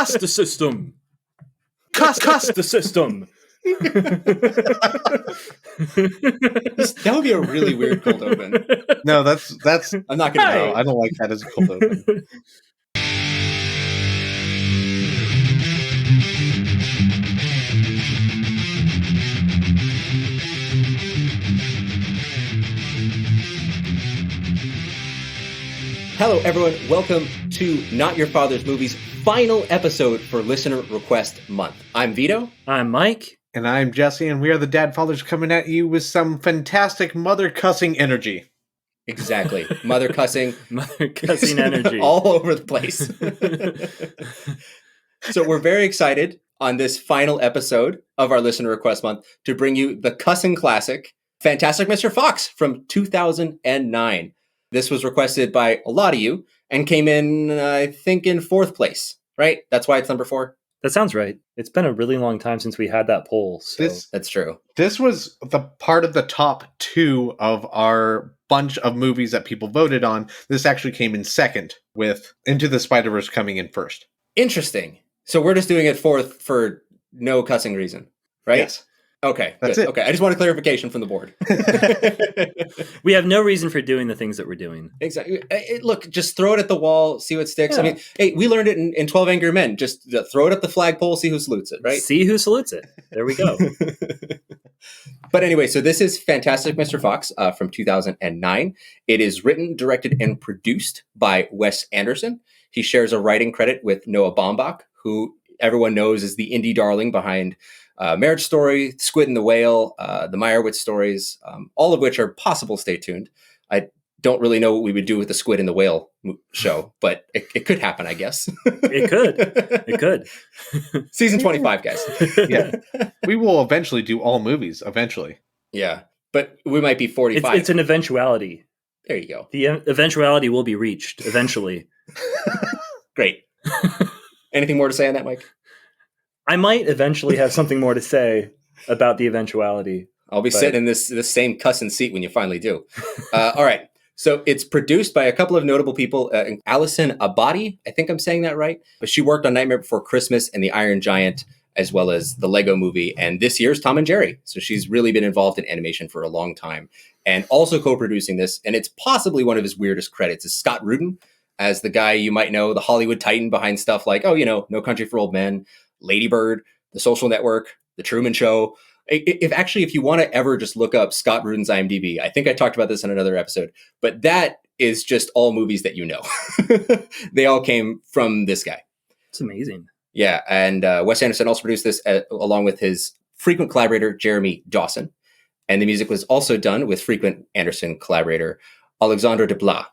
Cuss the system. Cuss the system. That would be a really weird cold open. No, that's. I'm not going to No, I don't like that as a cold open. Hello, everyone. Welcome to Not Your Father's Movies' final episode for Listener Request Month. I'm Vito. I'm Mike. And I'm Jesse, and we are the Dad Fathers coming at you with some fantastic mother cussing energy. Exactly. Mother cussing. Mother cussing energy. All over the place. So we're very excited on this final episode of our Listener Request Month to bring you the cussing classic, Fantastic Mr. Fox from 2009. This was requested by a lot of you and came in, I think, in 4th place, right? That's why it's number 4. That sounds right. It's been a really long time since we had that poll. So. That's true. This was the part of the top 2 of our bunch of movies that people voted on. This actually came in 2nd, with Into the Spider-Verse coming in 1st. Interesting. So we're just doing it 4th for no cussing reason, right? Yes. Okay, that's good. it. Okay, I just want a clarification from the board. We have no reason for doing the things that we're doing. Exactly. Look, just throw it at the wall, see what sticks. Yeah. I mean, hey, we learned it in 12 Angry Men. Just throw it at the flagpole, see who salutes it, right? See who salutes it. There we go. But anyway, so this is Fantastic Mr. Fox from 2009. It is written, directed, and produced by Wes Anderson. He shares a writing credit with Noah Baumbach, who everyone knows is the indie darling behind Marriage Story, Squid and the Whale, the Meyerowitz stories, all of which are possible. Stay tuned. I don't really know what we would do with the Squid and the Whale show, but it could happen, I guess. It could. It could. Season 25, guys. Yeah. We will eventually do all movies, eventually. Yeah, but we might be 45. It's an eventuality. There you go. The eventuality will be reached eventually. Great. Anything more to say on that, Mike? I might eventually have something more to say about the eventuality. I'll be sitting in this same cussing seat when you finally do. All right. So it's produced by a couple of notable people. Alison Abadi, I think I'm saying that right. But she worked on Nightmare Before Christmas and The Iron Giant, as well as the Lego Movie, and this year's Tom and Jerry. So she's really been involved in animation for a long time. And also co-producing this, and it's possibly one of his weirdest credits, is Scott Rudin, as the guy you might know, the Hollywood Titan behind stuff like, No Country for Old Men, Lady Bird, The Social Network, The Truman Show. If you want to ever just look up Scott Rudin's IMDb, I think I talked about this in another episode, but that is just all movies that you know. They all came from this guy. It's amazing. Yeah, and Wes Anderson also produced this along with his frequent collaborator, Jeremy Dawson. And the music was also done with frequent Anderson collaborator, Alexandre Desplat,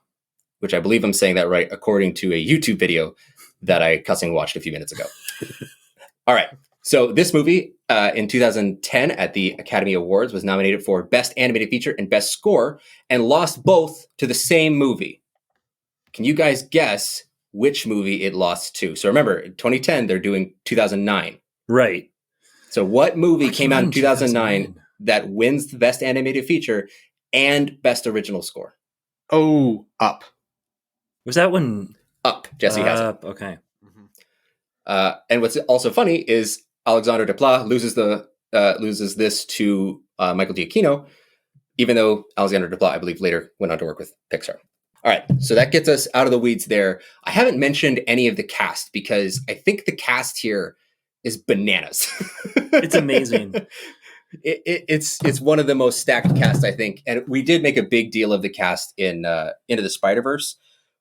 which I believe I'm saying that right, according to a YouTube video that I cussing watched a few minutes ago. All right. So this movie in 2010 at the Academy Awards was nominated for Best Animated Feature and Best Score and lost both to the same movie. Can you guys guess which movie it lost to? So remember, in 2010, they're doing 2009. Right. So what movie came out in 2009 that wins the Best Animated Feature and Best Original Score? Oh, Up. Was that one? Up. Jesse has it. Okay. And what's also funny is Alexandre Desplat loses this to Michael Giacchino, even though Alexandre Desplat, I believe, later went on to work with Pixar. All right, so that gets us out of the weeds there. I haven't mentioned any of the cast because I think the cast here is bananas. It's amazing. It's one of the most stacked casts, I think. And we did make a big deal of the cast in Into the Spider-Verse,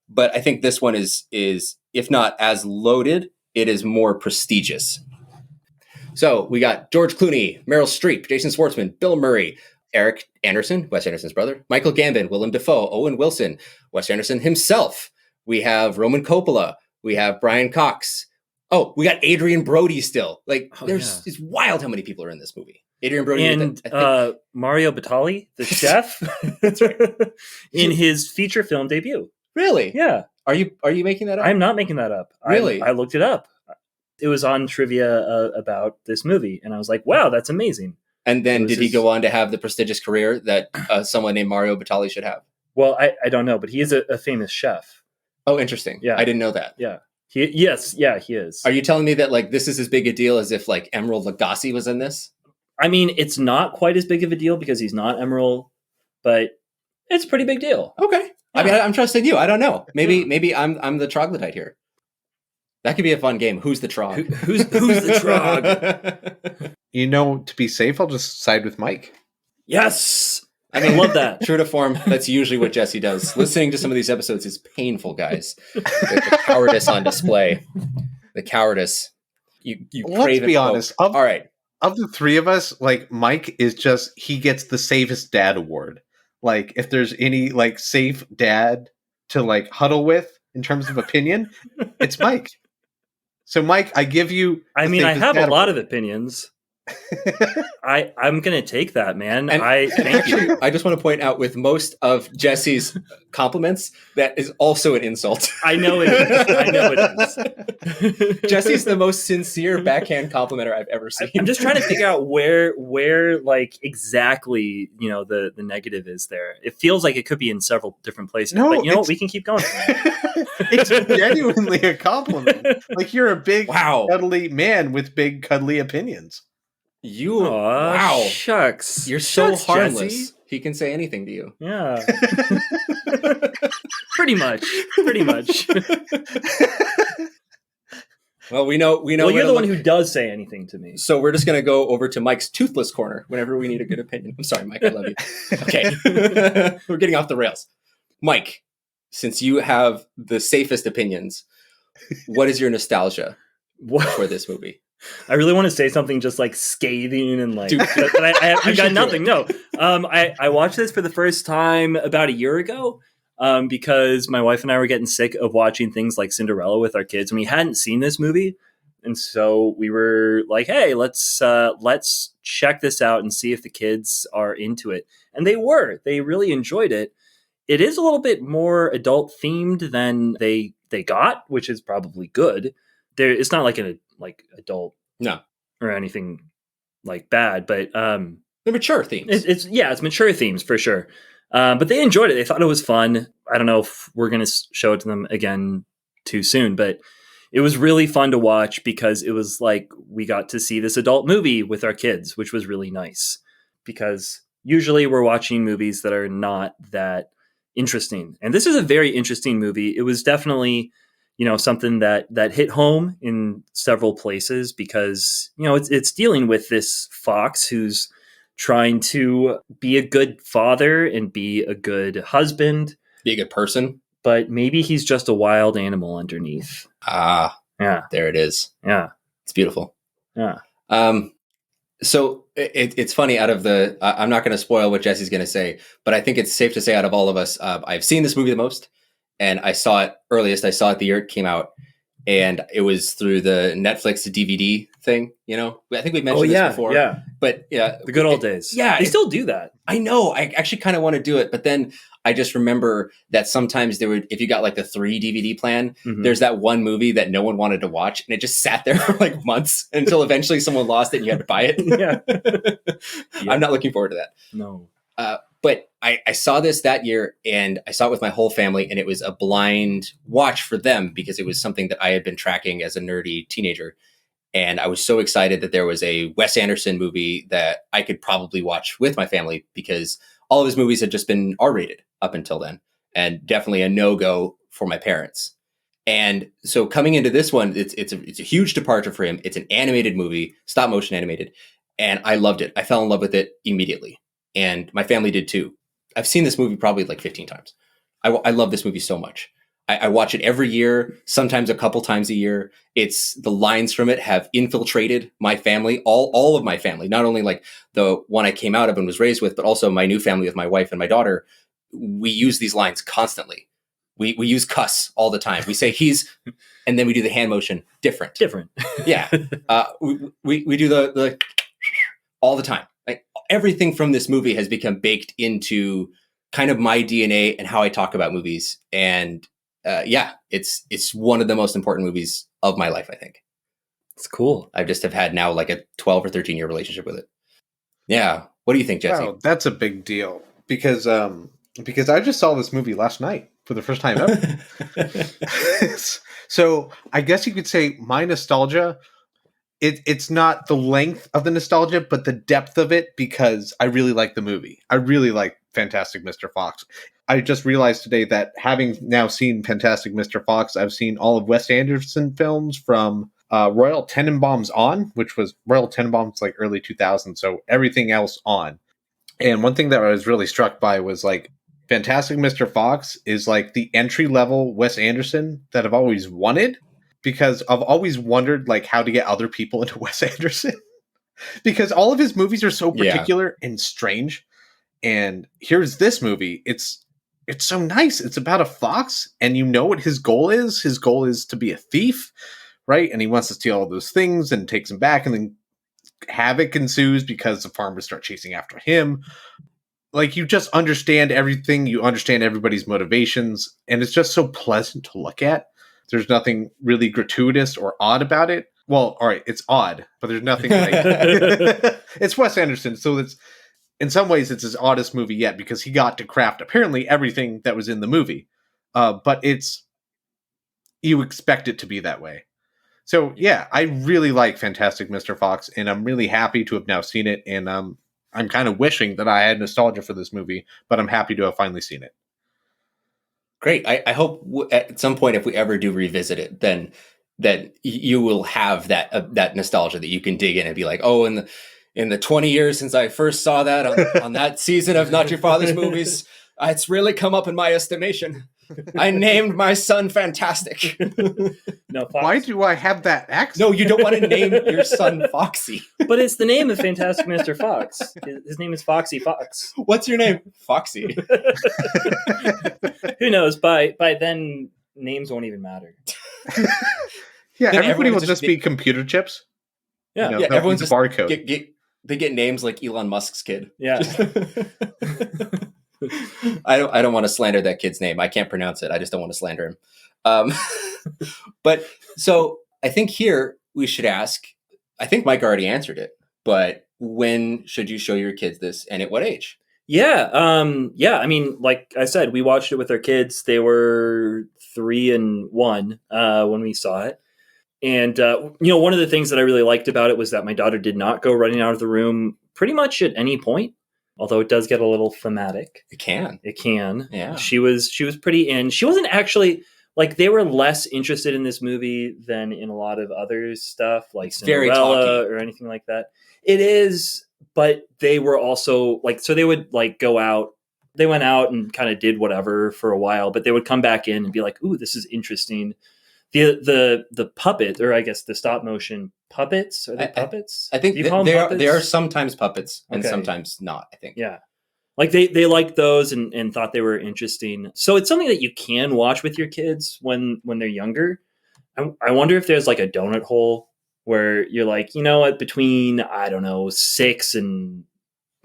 but I think this one is if not as loaded, it is more prestigious. So we got George Clooney, Meryl Streep, Jason Schwartzman, Bill Murray, Eric Anderson, Wes Anderson's brother, Michael Gambon, Willem Dafoe, Owen Wilson, Wes Anderson himself. We have Roman Coppola. We have Brian Cox. Oh, we got Adrian Brody still. It's wild how many people are in this movie. Adrian Brody and Mario Batali, the chef. That's right. In his feature film debut. Really? Yeah. Are you making that up? I'm not making that up. Really? I looked it up. It was on trivia about this movie, and I was like, wow, that's amazing. And then did he go on to have the prestigious career that someone named Mario Batali should have? Well, I don't know, but he is a famous chef. Oh, interesting. Yeah. I didn't know that. Yeah. Yes, yeah, he is. Are you telling me that like this is as big a deal as if like Emerald Lagasse was in this? I mean, it's not quite as big of a deal because he's not Emerald, but it's a pretty big deal. Okay. I mean, I'm trusting you. I don't know. Maybe I'm the troglodyte here. That could be a fun game. Who's the trog? Who's the trog? You know, to be safe, I'll just side with Mike. Yes. I mean, love that. True to form, that's usually what Jesse does. Listening to some of these episodes is painful, guys. The cowardice on display. The cowardice. You Let's crave be it. honest. All right. Of the three of us, like Mike is just, he gets the safest dad award. Like if there's any like safe dad to like huddle with in terms of opinion, it's Mike. So Mike, I give you. I mean, I have a lot of opinions. I'm gonna take that, man. And thank you. I just want to point out with most of Jesse's compliments, that is also an insult. I know it is. Jesse's the most sincere backhand complimenter I've ever seen. I'm just trying to figure out where like exactly, the negative is there. It feels like it could be in several different places. No, but you know what? We can keep going. It's genuinely a compliment. Like you're a big, wow, cuddly man with big, cuddly opinions. Wow. Shucks. You're so harmless. Jesse. He can say anything to you. Yeah. Pretty much. Well, we know. Well, you're the one who does say anything to me. So we're just going to go over to Mike's toothless corner whenever we need a good opinion. I'm sorry, Mike. I love you. Okay. We're getting off the rails. Mike, since you have the safest opinions, what is your nostalgia for this movie? I really want to say something just like scathing and like, Dude, but I got nothing. No, I watched this for the first time about a year ago because my wife and I were getting sick of watching things like Cinderella with our kids, and we hadn't seen this movie, and so we were like, "Hey, let's check this out and see if the kids are into it." And they were. They really enjoyed it. It is a little bit more adult themed than they got, which is probably good. It's not like an adult or anything like bad, but they're mature themes. It's mature themes for sure. But they enjoyed it. They thought it was fun. I don't know if we're going to show it to them again too soon, but it was really fun to watch because it was like we got to see this adult movie with our kids, which was really nice because usually we're watching movies that are not that interesting. And this is a very interesting movie. It was definitely something that hit home in several places because, it's dealing with this fox who's trying to be a good father and be a good husband. Be a good person. But maybe he's just a wild animal underneath. Ah. Yeah. There it is. Yeah. It's beautiful. Yeah. So it's funny I'm not going to spoil what Jesse's going to say, but I think it's safe to say out of all of us, I've seen this movie the most. And I saw it earliest. I saw it the year it came out, and it was through the Netflix DVD thing. I think we mentioned this before. Yeah, but yeah, the good old days. Yeah, they still do that. I know. I actually kind of want to do it, but then I just remember that sometimes if you got like the 3 DVD plan, there's that one movie that no one wanted to watch, and it just sat there for like months until eventually someone lost it and you had to buy it. Yeah. I'm not looking forward to that. No. But I saw this that year, and I saw it with my whole family, and it was a blind watch for them because it was something that I had been tracking as a nerdy teenager. And I was so excited that there was a Wes Anderson movie that I could probably watch with my family because all of his movies had just been R-rated up until then, and definitely a no-go for my parents. And so coming into this one, it's a huge departure for him. It's an animated movie, stop motion animated, and I loved it. I fell in love with it immediately. And my family did too. I've seen this movie probably like 15 times. I love this movie so much. I watch it every year, sometimes a couple times a year. The lines from it have infiltrated my family, all of my family, not only like the one I came out of and was raised with, but also my new family with my wife and my daughter. We use these lines constantly. We use cuss all the time. We say he's, and then we do the hand motion different. Yeah. We do the all the time. Like everything from this movie has become baked into kind of my DNA and how I talk about movies. And it's one of the most important movies of my life, I think. It's cool. I just have had now like a 12 or 13 year relationship with it. Yeah. What do you think, Jesse? Wow, that's a big deal because because I just saw this movie last night for the first time ever. So I guess you could say my nostalgia, it's not the length of the nostalgia, but the depth of it, because I really like the movie. I really like Fantastic Mr. Fox. I just realized today that having now seen Fantastic Mr. Fox, I've seen all of Wes Anderson films from Royal Tenenbaums on, which was Royal Tenenbaums like early 2000s, so everything else on. And one thing that I was really struck by was like Fantastic Mr. Fox is like the entry level Wes Anderson that I've always wanted, because I've always wondered like how to get other people into Wes Anderson because all of his movies are so particular and strange. And here's this movie. It's so nice. It's about a fox, and you know what his goal is. His goal is to be a thief, right? And he wants to steal all those things and takes them back, and then havoc ensues because the farmers start chasing after him. Like, you just understand everything. You understand everybody's motivations, and it's just so pleasant to look at. There's nothing really gratuitous or odd about it. Well, all right, it's odd, but there's nothing like it's Wes Anderson, so it's in some ways it's his oddest movie yet, because he got to craft apparently everything that was in the movie. But it's, you expect it to be that way. So yeah, I really like Fantastic Mr. Fox, and I'm really happy to have now seen it. And I'm kind of wishing that I had nostalgia for this movie, but I'm happy to have finally seen it. Great. I hope at some point, if we ever do revisit it, then that you will have that nostalgia that you can dig in and be like, oh, in the 20 years since I first saw that on that season of Not Your Father's Movies, it's really come up in my estimation. I named my son Fantastic. No, Fox. Why do I have that accent? No, you don't want to name your son Foxy. But it's the name of Fantastic Mr. Fox. His name is Foxy Fox. What's your name? Foxy. Who knows? By then, names won't even matter. Yeah, Then everybody will everyone's just be computer chips. Yeah, You know, yeah. they'll Everyone's be just barcode. they get names like Elon Musk's kid. yeah. I don't want to slander that kid's name. I can't pronounce it. I just don't want to slander him. But so I think here we should ask, I think Mike already answered it, but when should you show your kids this, and at what age? Yeah. I mean, like I said, we watched it with our kids. They were 3 and 1 when we saw it. And, one of the things that I really liked about it was that my daughter did not go running out of the room pretty much at any point, although it does get a little thematic. It can. Yeah. She was pretty in. She wasn't actually, like, they were less interested in this movie than in a lot of other stuff, like Cinderella or anything like that. It is, but they were also, like, so they would, like, go out. They went out and kind of did whatever for a while, but they would come back in and be like, ooh, this is interesting. The puppet, or I guess the stop motion puppets, are they puppets? I think they are sometimes puppets and Okay. sometimes not, I think. Yeah. Like they liked those and thought they were interesting. So it's something that you can watch with your kids when they're younger. I wonder if there's like a donut hole where you're like, you know what, between, I don't know, 6 and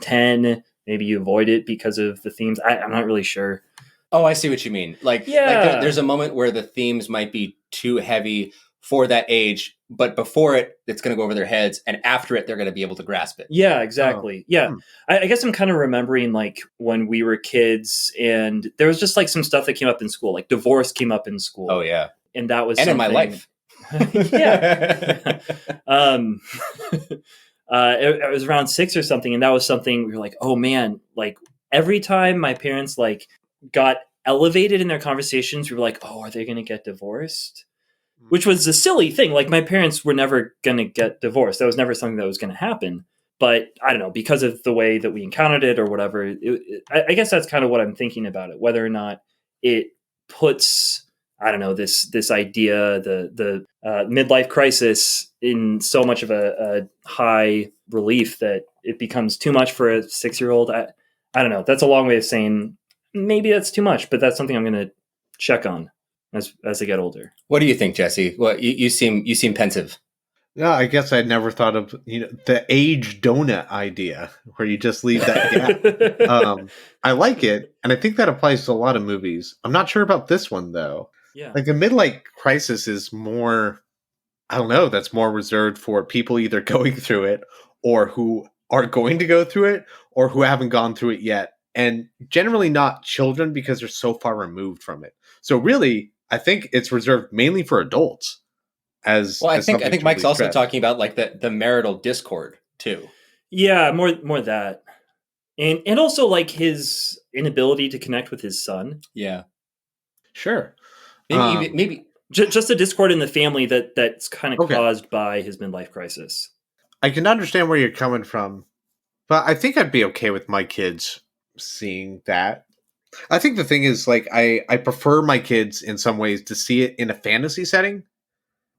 10, maybe you avoid it because of the themes. I'm not really sure. Oh, I see what you mean. Like there's a moment where the themes might be too heavy for that age, but before it's going to go over their heads, and after it, they're going to be able to grasp it. Yeah, exactly. Yeah. I guess I'm kind of remembering like when we were kids, and there was just like some stuff that came up in school, like divorce came up in school. Oh yeah. And that was and something... in my life. Yeah. It was around 6 or something, and that was something we were like, oh man, like every time my parents like got elevated in their conversations, we were like, oh, are they going to get divorced? Which was a silly thing. Like, my parents were never going to get divorced. That was never something that was going to happen. But I don't know, because of the way that we encountered it or whatever, I guess that's kind of what I'm thinking about it, whether or not it puts, I don't know, this idea, the midlife crisis in so much of a high relief that it becomes too much for a 6-year-old. I don't know. That's a long way of saying maybe that's too much, but that's something I'm going to check on as they get older. What do you think, Jesse? Well, you seem pensive. No, I guess I'd never thought of the age donut idea where you just leave that gap. I like it, and I think that applies to a lot of movies. I'm not sure about this one though. Yeah, like the midlife crisis is more, I don't know, that's more reserved for people either going through it or who are going to go through it or who haven't gone through it yet and generally not children because they're so far removed from it. So really, I think it's reserved mainly for adults. Well, I As think something to Mike's really also stress. talking about like the marital discord too. Yeah, more that. And also like his inability to connect with his son. Yeah. Sure. Maybe Just a discord in the family that's kind of Okay. caused by his midlife crisis. I can understand where you're coming from, but I think I'd be okay with my kids seeing that. I think the thing is, like, I prefer my kids in some ways to see it in a fantasy setting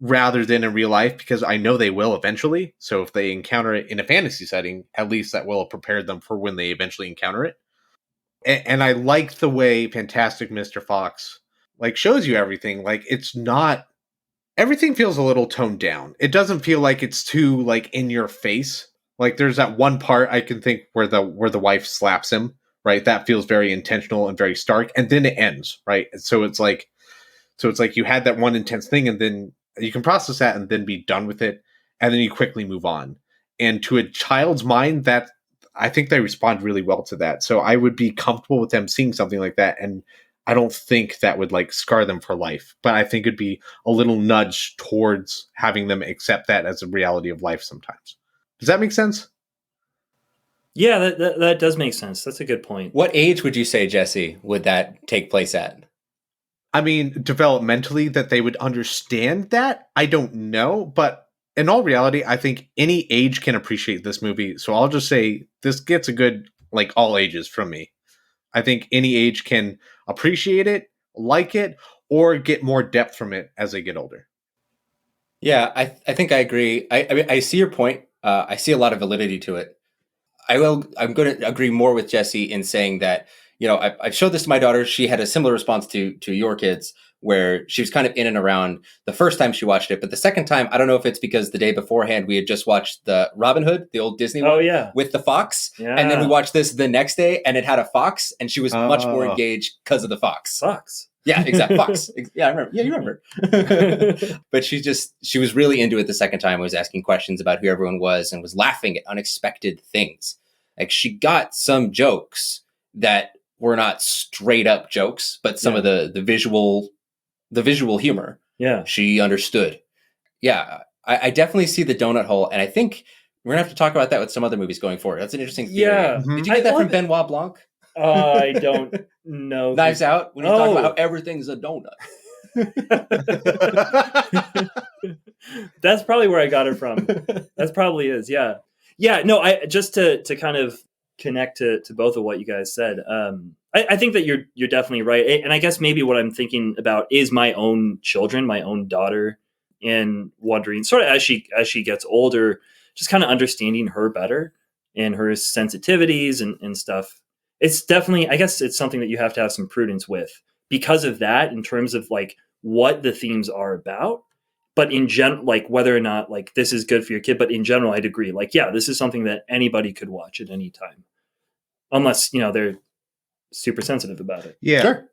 rather than in real life because I know they will eventually. So if they encounter it in a fantasy setting, at least that will have prepared them for when they eventually encounter it. And I like the way Fantastic Mr. Fox like shows you everything. Like it's not everything feels a little toned down. It doesn't feel like it's too like in your face. Like there's that one part I can think where the wife slaps him, right? That feels very intentional and very stark, and then it ends, right? So it's like you had that one intense thing, and then you can process that and then be done with it, and then you quickly move on. And to a child's mind, that I think they respond really well to that. So I would be comfortable with them seeing something like that, and I don't think that would like scar them for life. But I think it'd be a little nudge towards having them accept that as a reality of life sometimes. Does that make sense? Yeah, that does make sense. That's a good point. what age would you say, Jesse, would that take place at? I mean, developmentally, that they would understand that, I don't know. But in all reality, I think any age can appreciate this movie. So I'll just say this gets a good, like, all ages from me. I think any age can appreciate it, like it, or get more depth from it as they get older. Yeah, I think I agree. I mean, I see your point. I see a lot of validity to it. I'm going to agree more with Jesse in saying that, I showed this to my daughter. She had a similar response to your kids, where she was kind of in and around the first time she watched it. But the second time, I don't know if it's because the day beforehand we had just watched the Robin Hood, the old Disney one, yeah, with the fox. yeah. And then we watched this the next day and it had a fox and she was much more Oh. engaged because of the fox. Fox. Yeah, exactly. Fox. Yeah, I remember. Yeah, you remember. But she was really into it the second time, was asking questions about who everyone was and was laughing at unexpected things. Like she got some jokes that were not straight up jokes, but some of the visual humor. Yeah. She understood. Yeah. I definitely see the donut hole. And I think we're gonna have to talk about that with some other movies going forward. That's an interesting theory. Yeah. Did you get that from Benoit Blanc? I don't know. Knives Out, when you talk about how everything's a donut. That's probably where I got it from. That probably is. Yeah. Yeah. No, I just to kind of connect to both of what you guys said. I think that you're definitely right. And I guess maybe what I'm thinking about is my own children, my own daughter, and wondering sort of as she gets older, just kind of understanding her better and her sensitivities and stuff. It's definitely, I guess it's something that you have to have some prudence with because of that in terms of like what the themes are about. But in general, like whether or not like this is good for your kid, but in general, I'd agree. Like, yeah, this is something that anybody could watch at any time, unless, they're super sensitive about it. Yeah. Sure.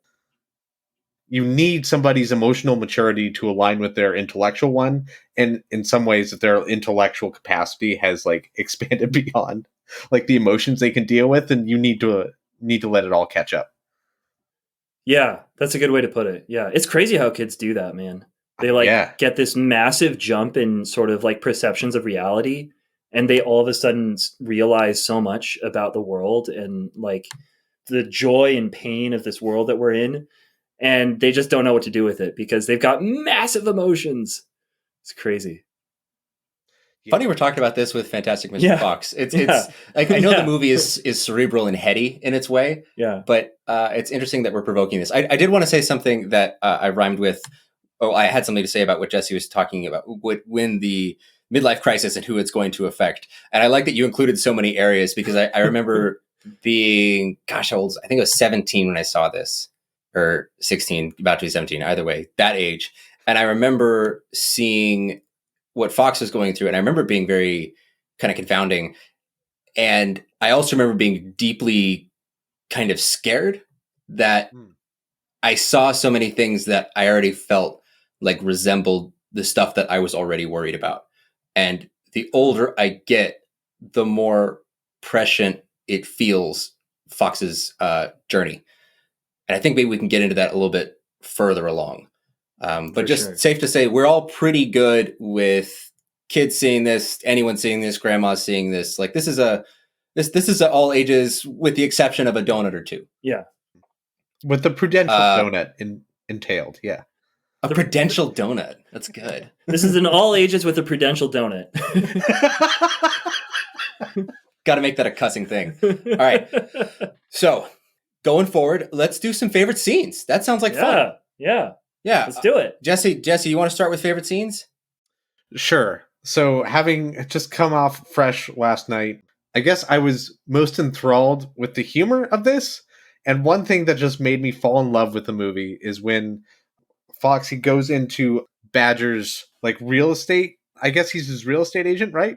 You need somebody's emotional maturity to align with their intellectual one. And in some ways, that their intellectual capacity has like expanded beyond like the emotions they can deal with, and you need to let it all catch up. Yeah, that's a good way to put it. Yeah, it's crazy how kids do that, man. They like get this massive jump in sort of like perceptions of reality, and they all of a sudden realize so much about the world and like the joy and pain of this world that we're in, and they just don't know what to do with it because they've got massive emotions. It's crazy. Funny we're talking about this with Fantastic Mr. Fox. It's like I know the movie is cerebral and heady in its way. Yeah. But it's interesting that we're provoking this. I did want to say something that I rhymed with. Oh, I had something to say about what Jesse was talking about when the midlife crisis and who it's going to affect. And I like that you included so many areas because I remember being, gosh, how old? I think I was 17 when I saw this, or 16, about to be 17, either way, that age. And I remember seeing what Fox was going through. And I remember being very kind of confounding. And I also remember being deeply kind of scared that I saw so many things that I already felt like resembled the stuff that I was already worried about. And the older I get, the more prescient it feels Fox's journey. And I think maybe we can get into that a little bit further along. But For just sure. safe to say, we're all pretty good with kids seeing this, anyone seeing this, grandma seeing this. Like this is a all ages, with the exception of a donut or two. Yeah. With the prudential donut entailed, yeah. A prudential donut. That's good. This is an all ages with a prudential donut. Got to make that a cussing thing. All right. So going forward, let's do some favorite scenes. That sounds like fun. Yeah. Yeah. Let's do it. Jesse, you want to start with favorite scenes? Sure. So having just come off fresh last night, I guess I was most enthralled with the humor of this. And one thing that just made me fall in love with the movie is when Foxy goes into Badger's like real estate. I guess he's his real estate agent, right?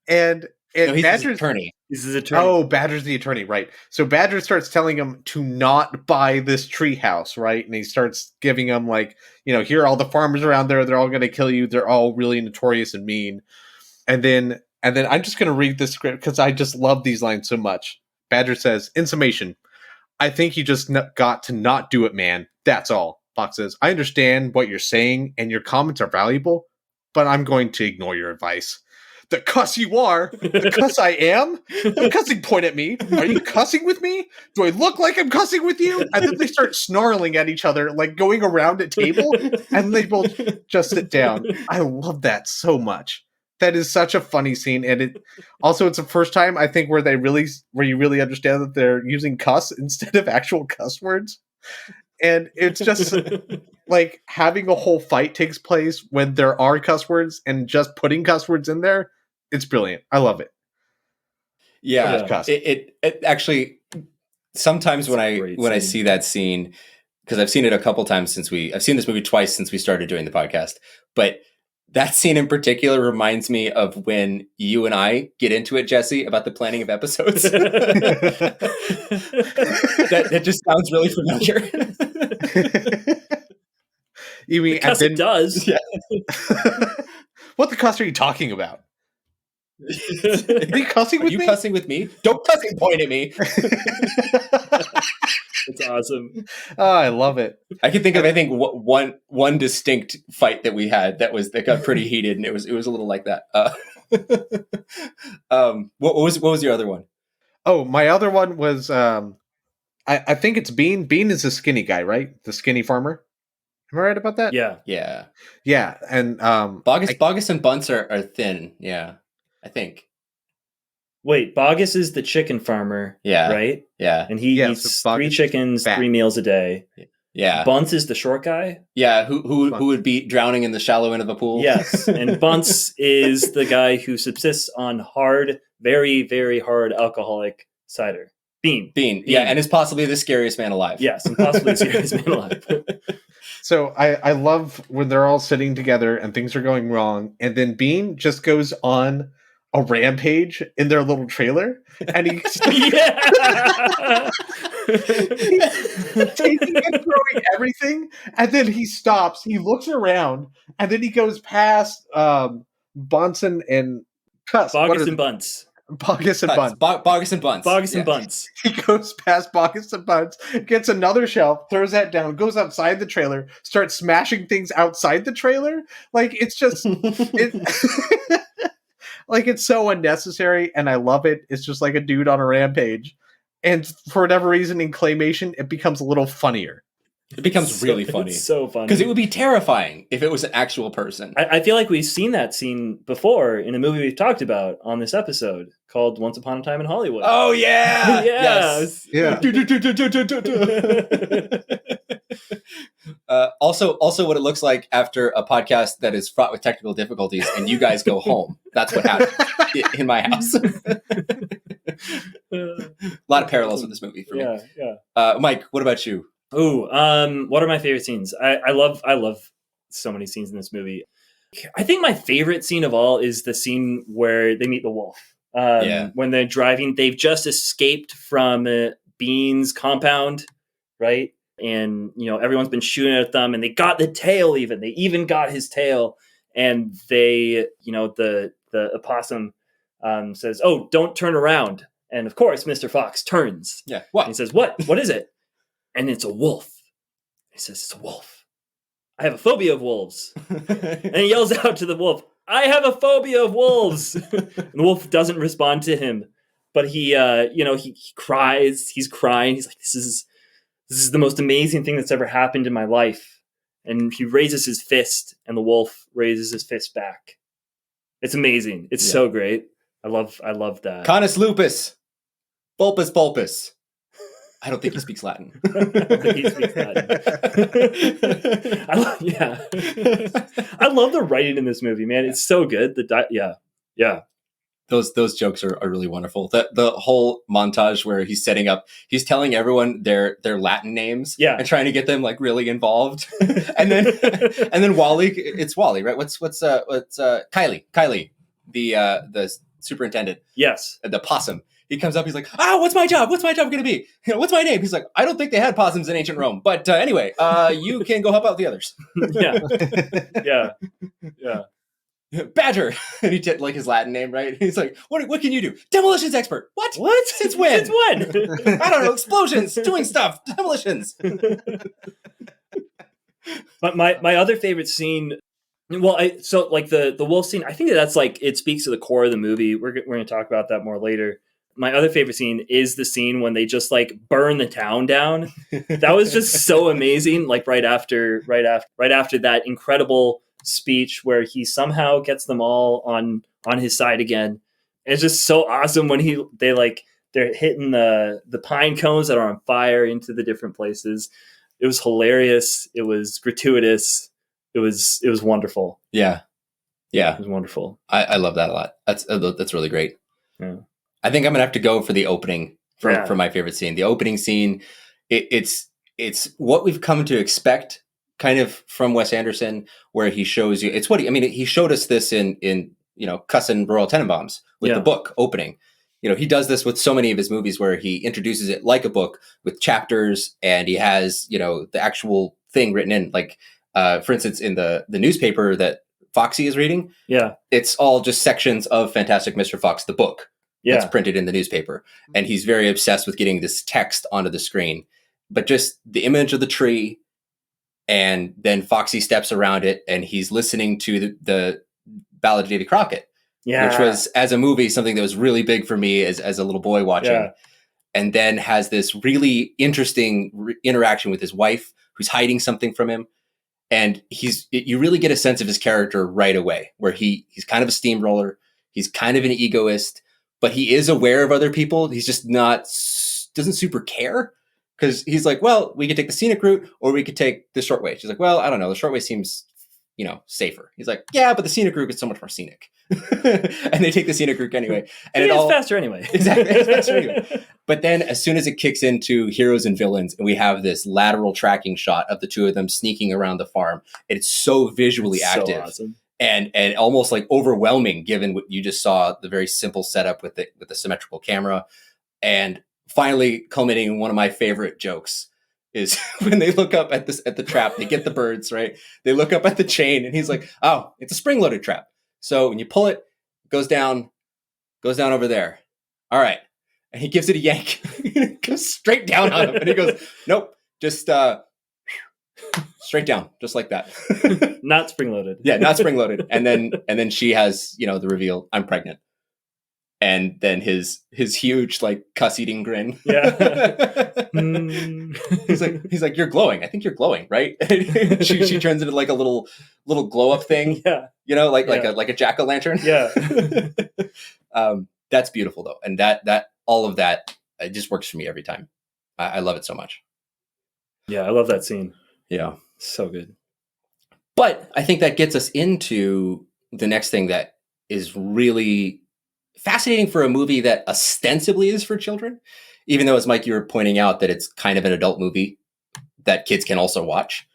And He's Badger's his attorney. He's his attorney. Oh, Badger's the attorney, right? So Badger starts telling him to not buy this tree house, right? And he starts giving him like, here are all the farmers around there. They're all going to kill you. They're all really notorious and mean. And then I'm just going to read the script because I just love these lines so much. Badger says, in summation, I think you just got to not do it, man. That's all. Fox says, I understand what you're saying and your comments are valuable, but I'm going to ignore your advice. The cuss you are? The cuss I am? Don't cussing point at me. Are you cussing with me? Do I look like I'm cussing with you? And then they start snarling at each other, like going around a table, and they both just sit down. I love that so much. That is such a funny scene, and it's the first time I think where you really understand that they're using cuss instead of actual cuss words. And it's just like having a whole fight takes place when there are cuss words, and just putting cuss words in there, it's brilliant. I love it. Yeah, it actually sometimes when I see that scene, because I've seen it a couple times I've seen this movie twice since we started doing the podcast, but that scene in particular reminds me of when you and I get into it, Jesse, about the planning of episodes. that just sounds really familiar. You mean because it does? Yeah. What the cuss are you talking about? Are you cussing with me? Cussing with me? Don't cussing point at me. It's awesome. Oh, I love it. I can think of one distinct fight that we had that got pretty heated, and it was a little like that. What was your other one? Oh, my other one was I think it's Bean. Bean is the skinny guy, right? The skinny farmer. Am I right about that? Yeah. And Bogus and Bunce are thin. Yeah, I think. Wait, Bogus is the chicken farmer. Yeah. Right? Yeah. And he eats 3 chickens, 3 meals a day. Yeah. Bunce is the short guy. Yeah, who would be drowning in the shallow end of a pool. Yes. And Bunce is the guy who subsists on hard, very, very hard alcoholic cider. Bean. Yeah, and is possibly the scariest man alive. Yes, and possibly the scariest man alive. So I love when they're all sitting together and things are going wrong, and then Bean just goes on a rampage in their little trailer, and he's taking and throwing everything, and then he stops, he looks around, and then he goes past Bonson and Cuss. Bogus and Bunce. Bogus and Bunce. Bogus and Bunce. Bogus and Bunce. He goes past Bogus and Bunce, gets another shelf, throws that down, goes outside the trailer, starts smashing things outside the trailer. Like, it's just... like, it's so unnecessary, and I love it. It's just like a dude on a rampage. And for whatever reason, in claymation, it becomes a little funnier. It becomes really funny. It's so funny. Because it would be terrifying if it was an actual person. I feel like we've seen that scene before in a movie we've talked about on this episode called Once Upon a Time in Hollywood. Oh, yeah! Yes. Yeah. Also, what it looks like after a podcast that is fraught with technical difficulties and you guys go home. That's what happened in my house. A lot of parallels with this movie for me. Yeah. Mike, what about you? What are my favorite scenes? I love so many scenes in this movie. I think my favorite scene of all is the scene where they meet the wolf. When they're driving, they've just escaped from Bean's compound, right? And everyone's been shooting at them, and they got the tail. They even got his tail, and they, the opossum says, "Oh, don't turn around." And of course, Mr. Fox turns. Yeah. And What? he says, "What? What is it?" And it's a wolf. He says, "It's a wolf. I have a phobia of wolves." And he yells out to the wolf, "I have a phobia of wolves." And the wolf doesn't respond to him, but he cries. He's crying. He's like, This is the most amazing thing that's ever happened in my life." And he raises his fist, and the wolf raises his fist back. It's amazing. It's so great. I love that. Canis lupus. Vulpus pulpus. I don't think he speaks Latin. I don't think he speaks Latin. I love the writing in this movie, man. It's so good. Those jokes are really wonderful. The whole montage where he's setting up, he's telling everyone their Latin names, and trying to get them like really involved. and then Wally, it's Wally, right? What's Kylie, the superintendent. Yes. The possum. He comes up, he's like, what's my job? What's my job going to be? What's my name? He's like, I don't think they had possums in ancient Rome. But anyway, you can go help out the others. Yeah. Badger. And he did like his Latin name, right? He's like, what can you do? Demolitions expert. What? Since when? Since when? I don't know. Explosions, doing stuff, demolitions. But my other favorite scene, the wolf scene, I think that's like, it speaks to the core of the movie. We're going to talk about that more later. My other favorite scene is the scene when they just like burn the town down. That was just so amazing. Like right after that incredible speech where he somehow gets them all on his side again. It's just so awesome when they're hitting the pine cones that are on fire into the different places. It was hilarious. It was gratuitous. It was wonderful. Yeah. It was wonderful. I love that a lot. That's really great. Yeah. I think I'm gonna have to go for the opening for my favorite scene. The opening scene, it's what we've come to expect kind of from Wes Anderson, where he shows you he showed us this in Cussin' Royal Tenenbaums with the book opening. He does this with so many of his movies where he introduces it like a book with chapters, and he has the actual thing written in, like for instance in the newspaper that Foxy is reading. Yeah, it's all just sections of Fantastic Mr. Fox, the book. Yeah. That's printed in the newspaper. And he's very obsessed with getting this text onto the screen. But just the image of the tree, and then Foxy steps around it, and he's listening to the Ballad of Davy Crockett, which was, as a movie, something that was really big for me as a little boy watching. Yeah. And then has this really interesting interaction with his wife, who's hiding something from him. And you really get a sense of his character right away, where he's kind of a steamroller. He's kind of an egoist. But he is aware of other people. He's just doesn't super care, because he's like, well, we could take the scenic route, or we could take the short way. She's like, well, I don't know. The short way seems, safer. He's like, yeah, but the scenic route is so much more scenic. And they take the scenic route anyway. And it's faster anyway. Exactly. It's faster anyway. But then as soon as it kicks into heroes and villains, and we have this lateral tracking shot of the two of them sneaking around the farm, it's so visually active. So awesome. And almost like overwhelming, given what you just saw, the very simple setup with the symmetrical camera. And finally culminating in one of my favorite jokes is when they look up at the trap, they get the birds, right? They look up at the chain, and he's like, oh, it's a spring-loaded trap. So when you pull it, it goes down over there. All right. And he gives it a yank. It goes straight down on him. And he goes, nope, just straight down, just like that. Not spring-loaded. Yeah, not spring-loaded. And then she has, the reveal, I'm pregnant. And then his huge like cuss-eating grin. Yeah. He's like, you're glowing. I think you're glowing, right? she turns into like a little glow up thing. Yeah. Like a jack-o'-lantern. Yeah. That's beautiful though, and that all of that, it just works for me every time. I love it so much. Yeah, I love that scene. Yeah, so good. But I think that gets us into the next thing that is really fascinating for a movie that ostensibly is for children, even though, as Mike, you were pointing out, that it's kind of an adult movie that kids can also watch.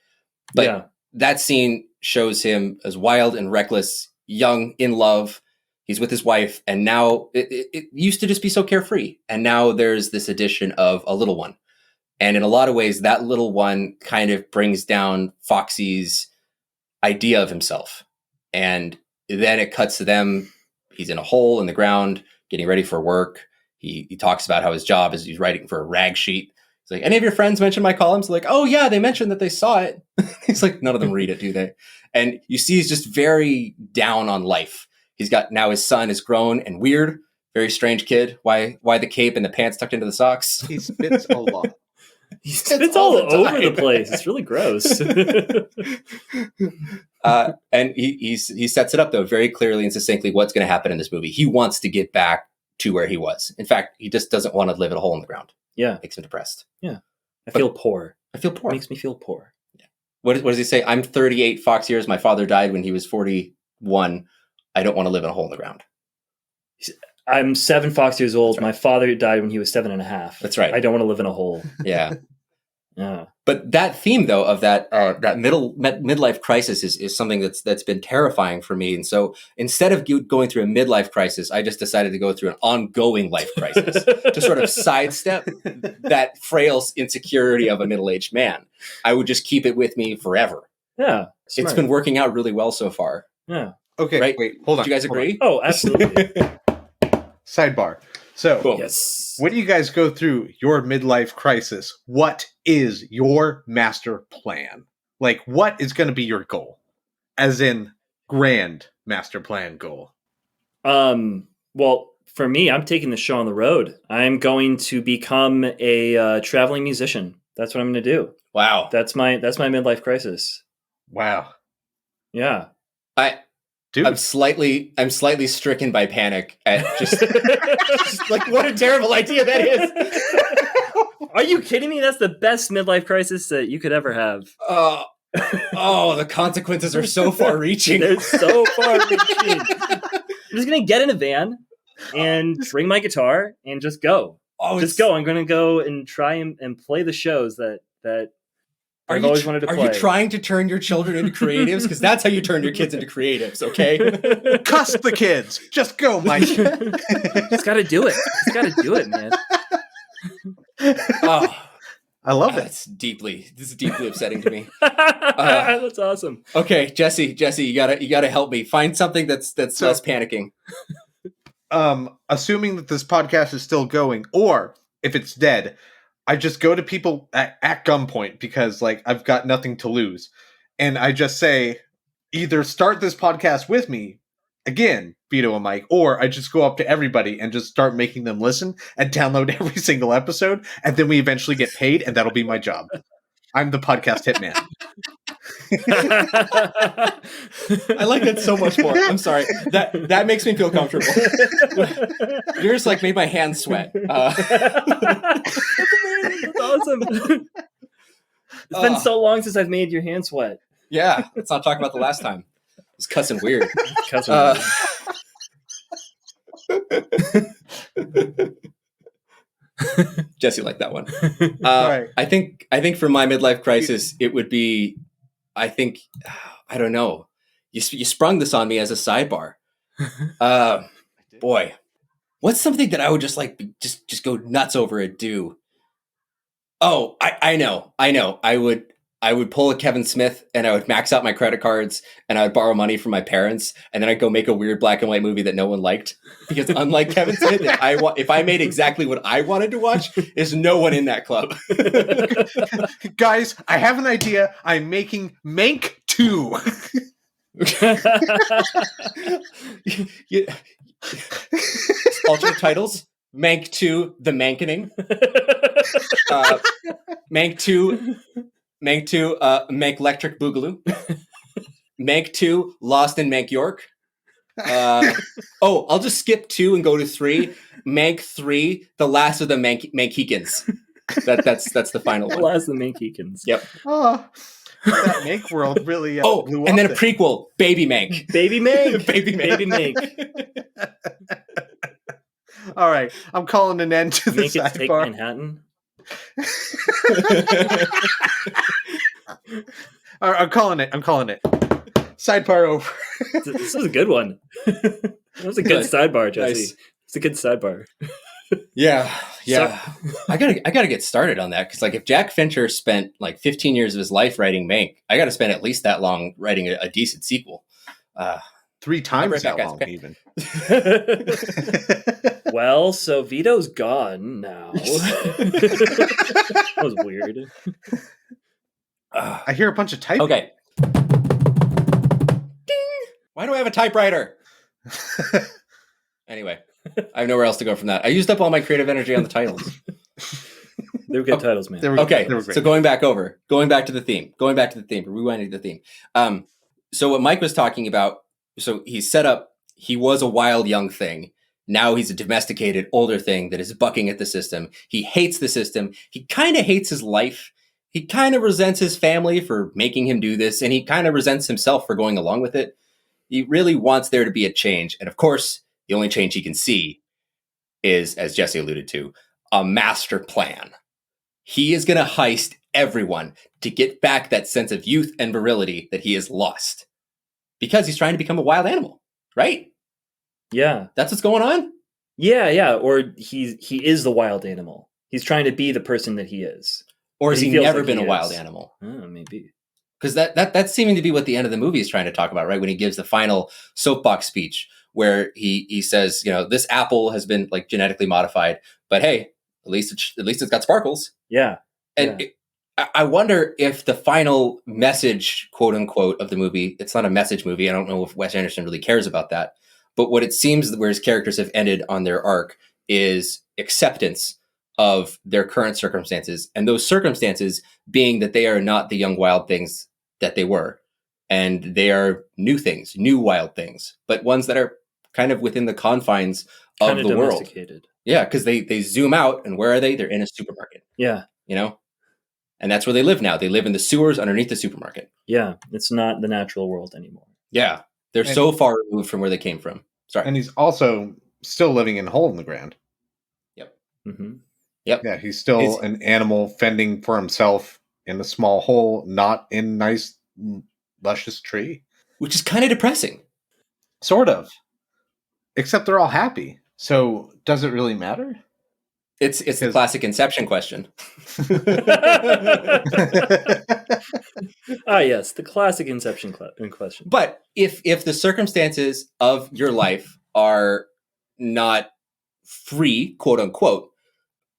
But that scene shows him as wild and reckless, young, in love. He's with his wife, and now it used to just be so carefree. And now there's this addition of a little one. And in a lot of ways, that little one kind of brings down Foxy's idea of himself. And then it cuts to them. He's in a hole in the ground, getting ready for work. he talks about how his job is he's writing for a rag sheet. He's like, any of your friends mentioned my columns? Like, oh yeah, they mentioned that they saw it. He's like, none of them read it, do they? And you see he's just very down on life. He's got now his son is grown and weird, very strange kid. Why the cape and the pants tucked into the socks? He spits a lot. He spits all over the place. It's really gross. And he sets it up though very clearly and succinctly what's going to happen in this movie. He wants to get back to where he was. In fact, he just doesn't want to live at a hole in the ground. Yeah, makes him depressed. Yeah, I feel poor. It makes me feel poor. Yeah. What does he say? I'm 38 fox years. My father died when he was 41. I don't want to live in a hole in the ground. I'm 7 fox years old. Right. My father died when he was 7.5. That's right. I don't want to live in a hole. Yeah. Yeah. But that theme, though, of that midlife crisis is something that's been terrifying for me. And so instead of going through a midlife crisis, I just decided to go through an ongoing life crisis to sort of sidestep that frail insecurity of a middle-aged man. I would just keep it with me forever. Yeah. Smart. It's been working out really well so far. Yeah. Okay, right? Wait, hold on. Do you guys agree? Oh, absolutely. Sidebar. So, Cool. Yes. when you guys go through your midlife crisis, what is your master plan? Like, what is going to be your goal? As in, grand master plan goal. Well, for me, I'm taking the show on the road. I'm going to become a traveling musician. That's what I'm going to do. Wow. That's my midlife crisis. Wow. Yeah. Dude. I'm slightly stricken by panic at just like what a terrible idea that is. Are you kidding me? That's the best midlife crisis that you could ever have. The consequences are so far-reaching. They're so far-reaching. I'm just gonna get in a van and bring my guitar and just go. Just go. I'm gonna go and try and play the shows that I've always wanted to play. Are you trying to turn your children into creatives? Because that's how you turn your kids into creatives, okay? Cuss the kids. Just go, Mike. Just gotta do it. Just gotta do it, man. I love it. This is deeply upsetting to me. That's awesome. Okay, Jesse, you gotta help me. Find something that's less panicking. Assuming that this podcast is still going, or if it's dead, I just go to people at gunpoint because, like, I've got nothing to lose. And I just say, either start this podcast with me, again, Vito and Mike, or I just go up to everybody and just start making them listen and download every single episode. And then we eventually get paid, and that'll be my job. I'm the podcast hitman. I like that so much more. I'm sorry. That makes me feel comfortable. Yours like made my hands sweat. That's awesome. It's been so long since I've made your hands sweat. Yeah, let's not talk about the last time. It's cussing weird. Jesse liked that one. Right. I think for my midlife crisis, it would be, I don't know. You sprung this on me as a sidebar. Boy, what's something that I would just like, just go nuts over and do? Oh, I know. I would pull a Kevin Smith and I would max out my credit cards and I would borrow money from my parents and then I'd go make a weird black and white movie that no one liked. Because unlike Kevin Smith, if I made exactly what I wanted to watch, there's no one in that club. Guys, I have an idea. I'm making Mank 2. Alternate titles: Mank 2, The Mankening. Mank 2, Mank Electric Boogaloo. Mank 2, Lost in Mank York. I'll just skip 2 and go to 3. Mank 3, The Last of the Mankikans. That's the final one. The Last of the Mankikans. Yep. Oh, that Mank world really blew and then up a prequel, Baby Mank. Baby Mank. Baby Mank. Baby Mank. All right, I'm calling an end to the Make it take sidebar. Manhattan. All right, I'm calling it. Sidebar over. This is a good one. That was a good sidebar, Jesse. Nice. It's a good sidebar. Yeah. I gotta get started on that because, like, if Jack Fincher spent like 15 years of his life writing Mank, I got to spend at least that long writing a decent sequel. 3 times right that back, long, guys. even. Well, so Vito's gone now. That was weird. I hear a bunch of typing. Okay. Ding! Why do I have a typewriter? Anyway, I have nowhere else to go from that. I used up all my creative energy on the titles. They were good titles, man. Okay, so going back to the theme, rewinding the theme. So what Mike was talking about, so he's set up, he was a wild young thing. Now he's a domesticated older thing that is bucking at the system. He hates the system. He kind of hates his life. He kind of resents his family for making him do this, and he kind of resents himself for going along with it. He really wants there to be a change. And of course, the only change he can see is, as Jesse alluded to, a master plan. He is going to heist everyone to get back that sense of youth and virility that he has lost. Because he's trying to become a wild animal, right? Yeah. That's what's going on? Yeah. Or he is the wild animal. He's trying to be the person that he is. Or has he never been a wild animal? Maybe. Because that's seeming to be what the end of the movie is trying to talk about, right? When he gives the final soapbox speech where he says, this apple has been like genetically modified, but hey, at least it's got sparkles. Yeah. And I wonder if the final message, quote unquote, of the movie, it's not a message movie. I don't know if Wes Anderson really cares about that. But what it seems where his characters have ended on their arc is acceptance of their current circumstances. And those circumstances being that they are not the young wild things that they were. And they are new things, new wild things, but ones that are kind of within the confines of the world. Yeah, because they zoom out, and where are they? They're in a supermarket. Yeah. And that's where they live now. They live in the sewers underneath the supermarket. Yeah, it's not the natural world anymore. Yeah, they're so far removed from where they came from. Sorry. And he's also still living in a hole in the ground. Yep. Mm-hmm. Yep. Yeah, he's still an animal fending for himself in a small hole, not in a nice, luscious tree. Which is kind of depressing. Sort of. Except they're all happy. So does it really matter? It's the classic Inception question. Yes, the classic Inception question. But if the circumstances of your life are not free, quote unquote,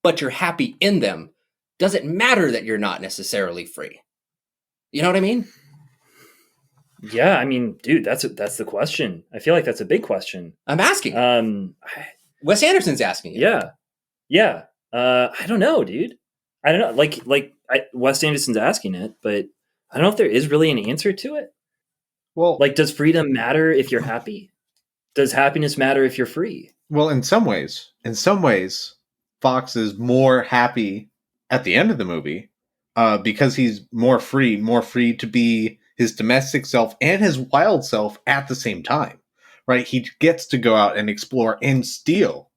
but you're happy in them, does it matter that you're not necessarily free? You know what I mean? Yeah, I mean, dude, that's the question. I feel like that's a big question. I'm asking. Wes Anderson's asking it. Yeah. I don't know, dude. I don't know. Wes Anderson's asking it, but I don't know if there is really an answer to it. Well, does freedom matter if you're happy? Does happiness matter if you're free? Well, in some ways, Fox is more happy at the end of the movie because he's more free to be his domestic self and his wild self at the same time, right? He gets to go out and explore and steal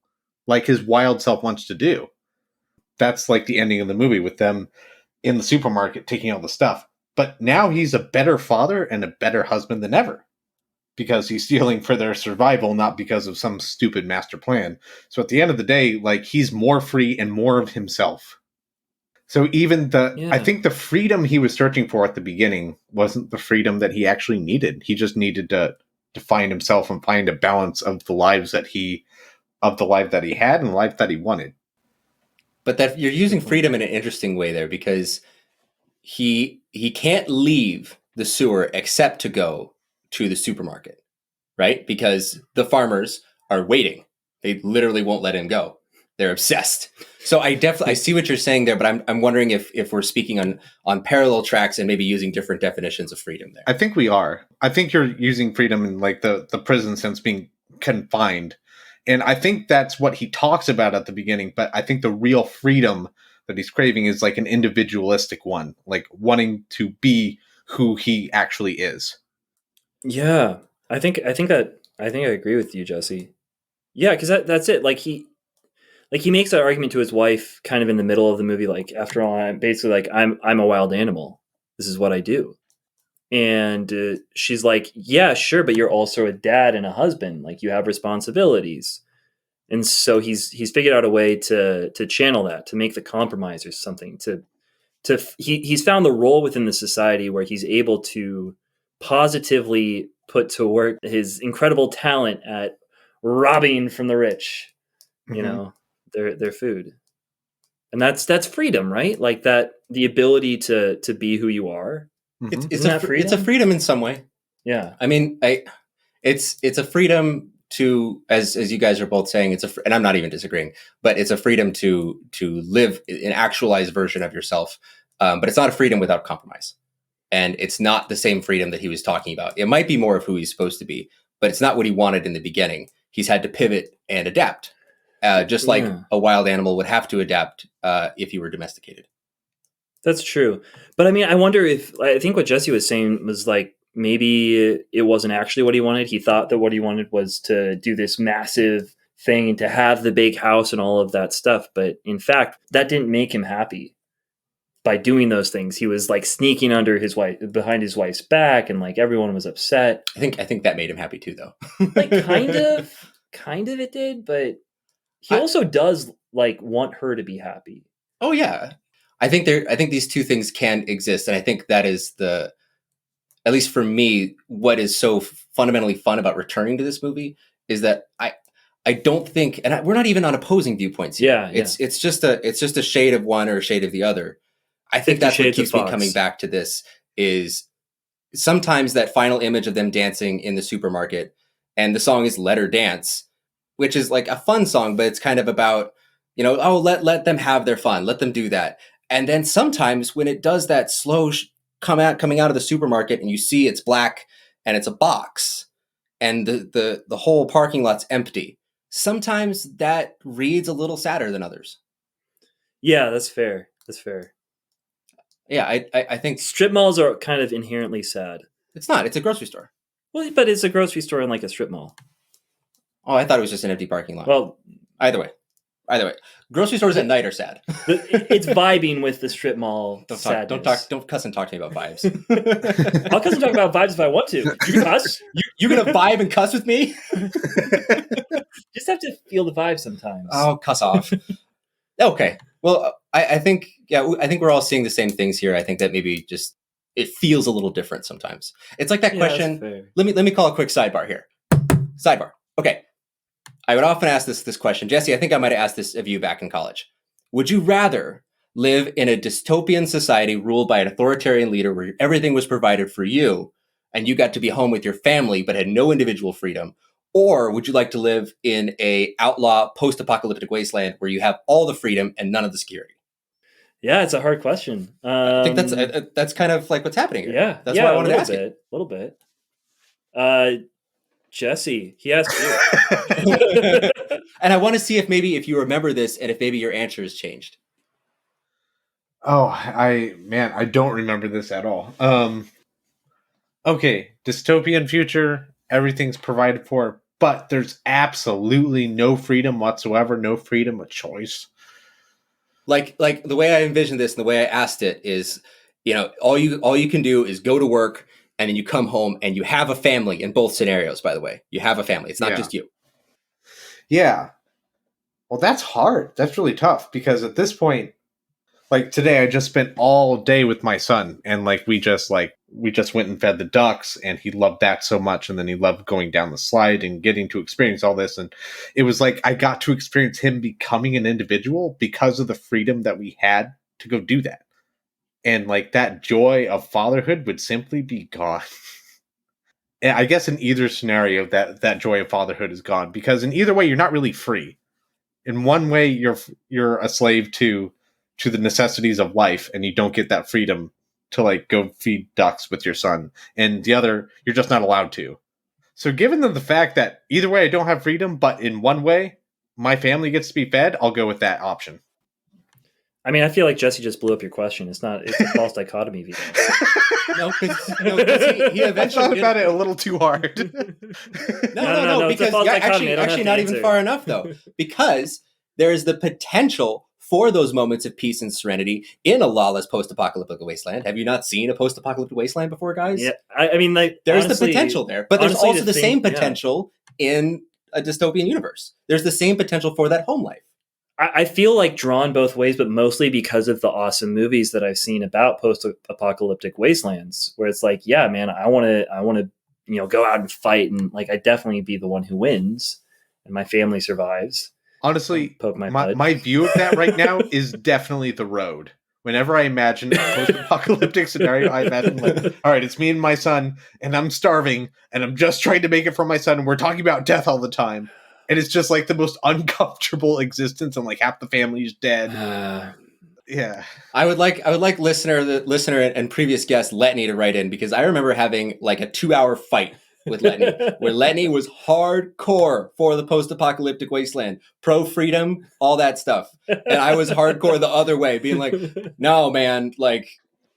like his wild self wants to do. That's like the ending of the movie with them in the supermarket taking all the stuff. But now he's a better father and a better husband than ever because he's stealing for their survival, not because of some stupid master plan. So at the end of the day, he's more free and more of himself. So even I think the freedom he was searching for at the beginning wasn't the freedom that he actually needed. He just needed to find himself and find a balance of the life that he had and the life that he wanted. But that you're using freedom in an interesting way there because he can't leave the sewer except to go to the supermarket, right? Because the farmers are waiting. They literally won't let him go. They're obsessed. So I see what you're saying there, but I'm wondering if we're speaking on parallel tracks and maybe using different definitions of freedom there. I think we are. I think you're using freedom in the prison sense, being confined. And I think that's what he talks about at the beginning. But I think the real freedom that he's craving is an individualistic one, wanting to be who he actually is. Yeah, I think I agree with you, Jesse. Yeah, because that's it. He makes that argument to his wife kind of in the middle of the movie. After all, I'm a wild animal. This is what I do. And she's like, yeah, sure, but you're also a dad and a husband. You have responsibilities. And so he's figured out a way to channel that, to make the compromise or something. He's found the role within the society where he's able to positively put to work his incredible talent at robbing from the rich. you Mhm. know, their food. And that's freedom, right? Like that, the ability to be who you are. Mhm. Isn't that It's a freedom? freedom in some way. Yeah. I mean, it's a freedom to, as you guys are both saying, and I'm not even disagreeing, but it's a freedom to live an actualized version of yourself. But it's not a freedom without compromise, and it's not the same freedom that he was talking about. It might be more of who he's supposed to be, but it's not what he wanted in the beginning. He's had to pivot and adapt, just like Yeah. a wild animal would have to adapt if he were domesticated. That's true. But I mean, I wonder if, I think what Jesse was saying was like, maybe it wasn't actually what he wanted. He thought that what he wanted was to do this massive thing and to have the big house and all of that stuff. But in fact, that didn't make him happy by doing those things. He was like sneaking under his wife, behind his wife's back, and like everyone was upset. I think that made him happy too, though. Like kind of it did, but he also does like want her to be happy. Oh yeah. I think these two things can exist. And I think that is at least for me, what is so fundamentally fun about returning to this movie is that I don't think, and we're not even on opposing viewpoints here. Yeah. It's just a shade of one or a shade of the other. I think 50 that's what Shades of keeps me Fox. coming back to this is sometimes that final image of them dancing in the supermarket, and the song is Let Her Dance, which is like a fun song, but it's kind of about, oh, let them have their fun. Let them do that. And then sometimes when it does that slow coming out of the supermarket and you see it's black and it's a box and the whole parking lot's empty, sometimes that reads a little sadder than others. Yeah, that's fair. Yeah, I think Strip malls are kind of inherently sad. it's not. It's a grocery store. Well, but it's a grocery store in like a strip mall. Oh, I thought it was just an empty parking lot. Well, either way, grocery stores at night are sad. it's vibing with the strip mall. Don't cuss and talk to me about vibes. I'll cuss and talk about vibes if I want to. You can cuss. You gonna vibe and cuss with me? Just have to feel the vibe sometimes. Oh, cuss off. Okay. Well, I think we're all seeing the same things here. I think that maybe just it feels a little different sometimes. It's like that question. Let me call a quick sidebar here. Sidebar. Okay. I would often ask this question. Jesse, I think I might have asked this of you back in college. Would you rather live in a dystopian society ruled by an authoritarian leader where everything was provided for you and you got to be home with your family but had no individual freedom? Or would you like to live in a outlaw post-apocalyptic wasteland where you have all the freedom and none of the security? Yeah, it's a hard question. I think that's kind of like what's happening here. Yeah, that's why I wanted to ask you. A little bit. Jesse, he asked you. And I want to see if you remember this and if maybe your answer has changed. Oh, I don't remember this at all. Okay, dystopian future, everything's provided for, but there's absolutely no freedom whatsoever, no freedom of choice. Like the way I envisioned this and the way I asked it is, all you can do is go to work and then you come home and you have a family in both scenarios, by the way. You have a family. It's not just you. Yeah. Well, that's hard. That's really tough because at this point, like today, I just spent all day with my son and we just went and fed the ducks and he loved that so much. And then he loved going down the slide and getting to experience all this. And it was like, I got to experience him becoming an individual because of the freedom that we had to go do that. And that joy of fatherhood would simply be gone. And I guess in either scenario that joy of fatherhood is gone because in either way, you're not really free. In one way, you're a slave to the necessities of life and you don't get that freedom to go feed ducks with your son. And the other, you're just not allowed to. So given the fact that either way I don't have freedom, but in one way my family gets to be fed, I'll go with that option. I mean, I feel like Jesse just blew up your question. It's a false dichotomy view. No, because he eventually thought about it a little too hard. No, because actually not even far enough though, because there is the potential for those moments of peace and serenity in a lawless post-apocalyptic wasteland. Have you not seen a post-apocalyptic wasteland before, guys? Yeah, I mean, there's honestly, the potential there, but there's also the same potential in a dystopian universe. There's the same potential for that home life. I feel drawn both ways, but mostly because of the awesome movies that I've seen about post-apocalyptic wastelands, where it's yeah, man, I want to, go out and fight, and I definitely be the one who wins, and my family survives. Honestly, Poke my my, bud. my view of that right now is definitely The Road. Whenever I imagine a post-apocalyptic scenario, I imagine like, all right, it's me and my son, and I'm starving, and I'm just trying to make it for my son, and we're talking about death all the time. And it's just like the most uncomfortable existence, and like half the family's dead. Yeah. I would like the listener and previous guest Letney to write in, because I remember having like a 2-hour fight with Letney, where Letney was hardcore for the post-apocalyptic wasteland, pro-freedom, all that stuff. And I was hardcore the other way, being like, no, man, like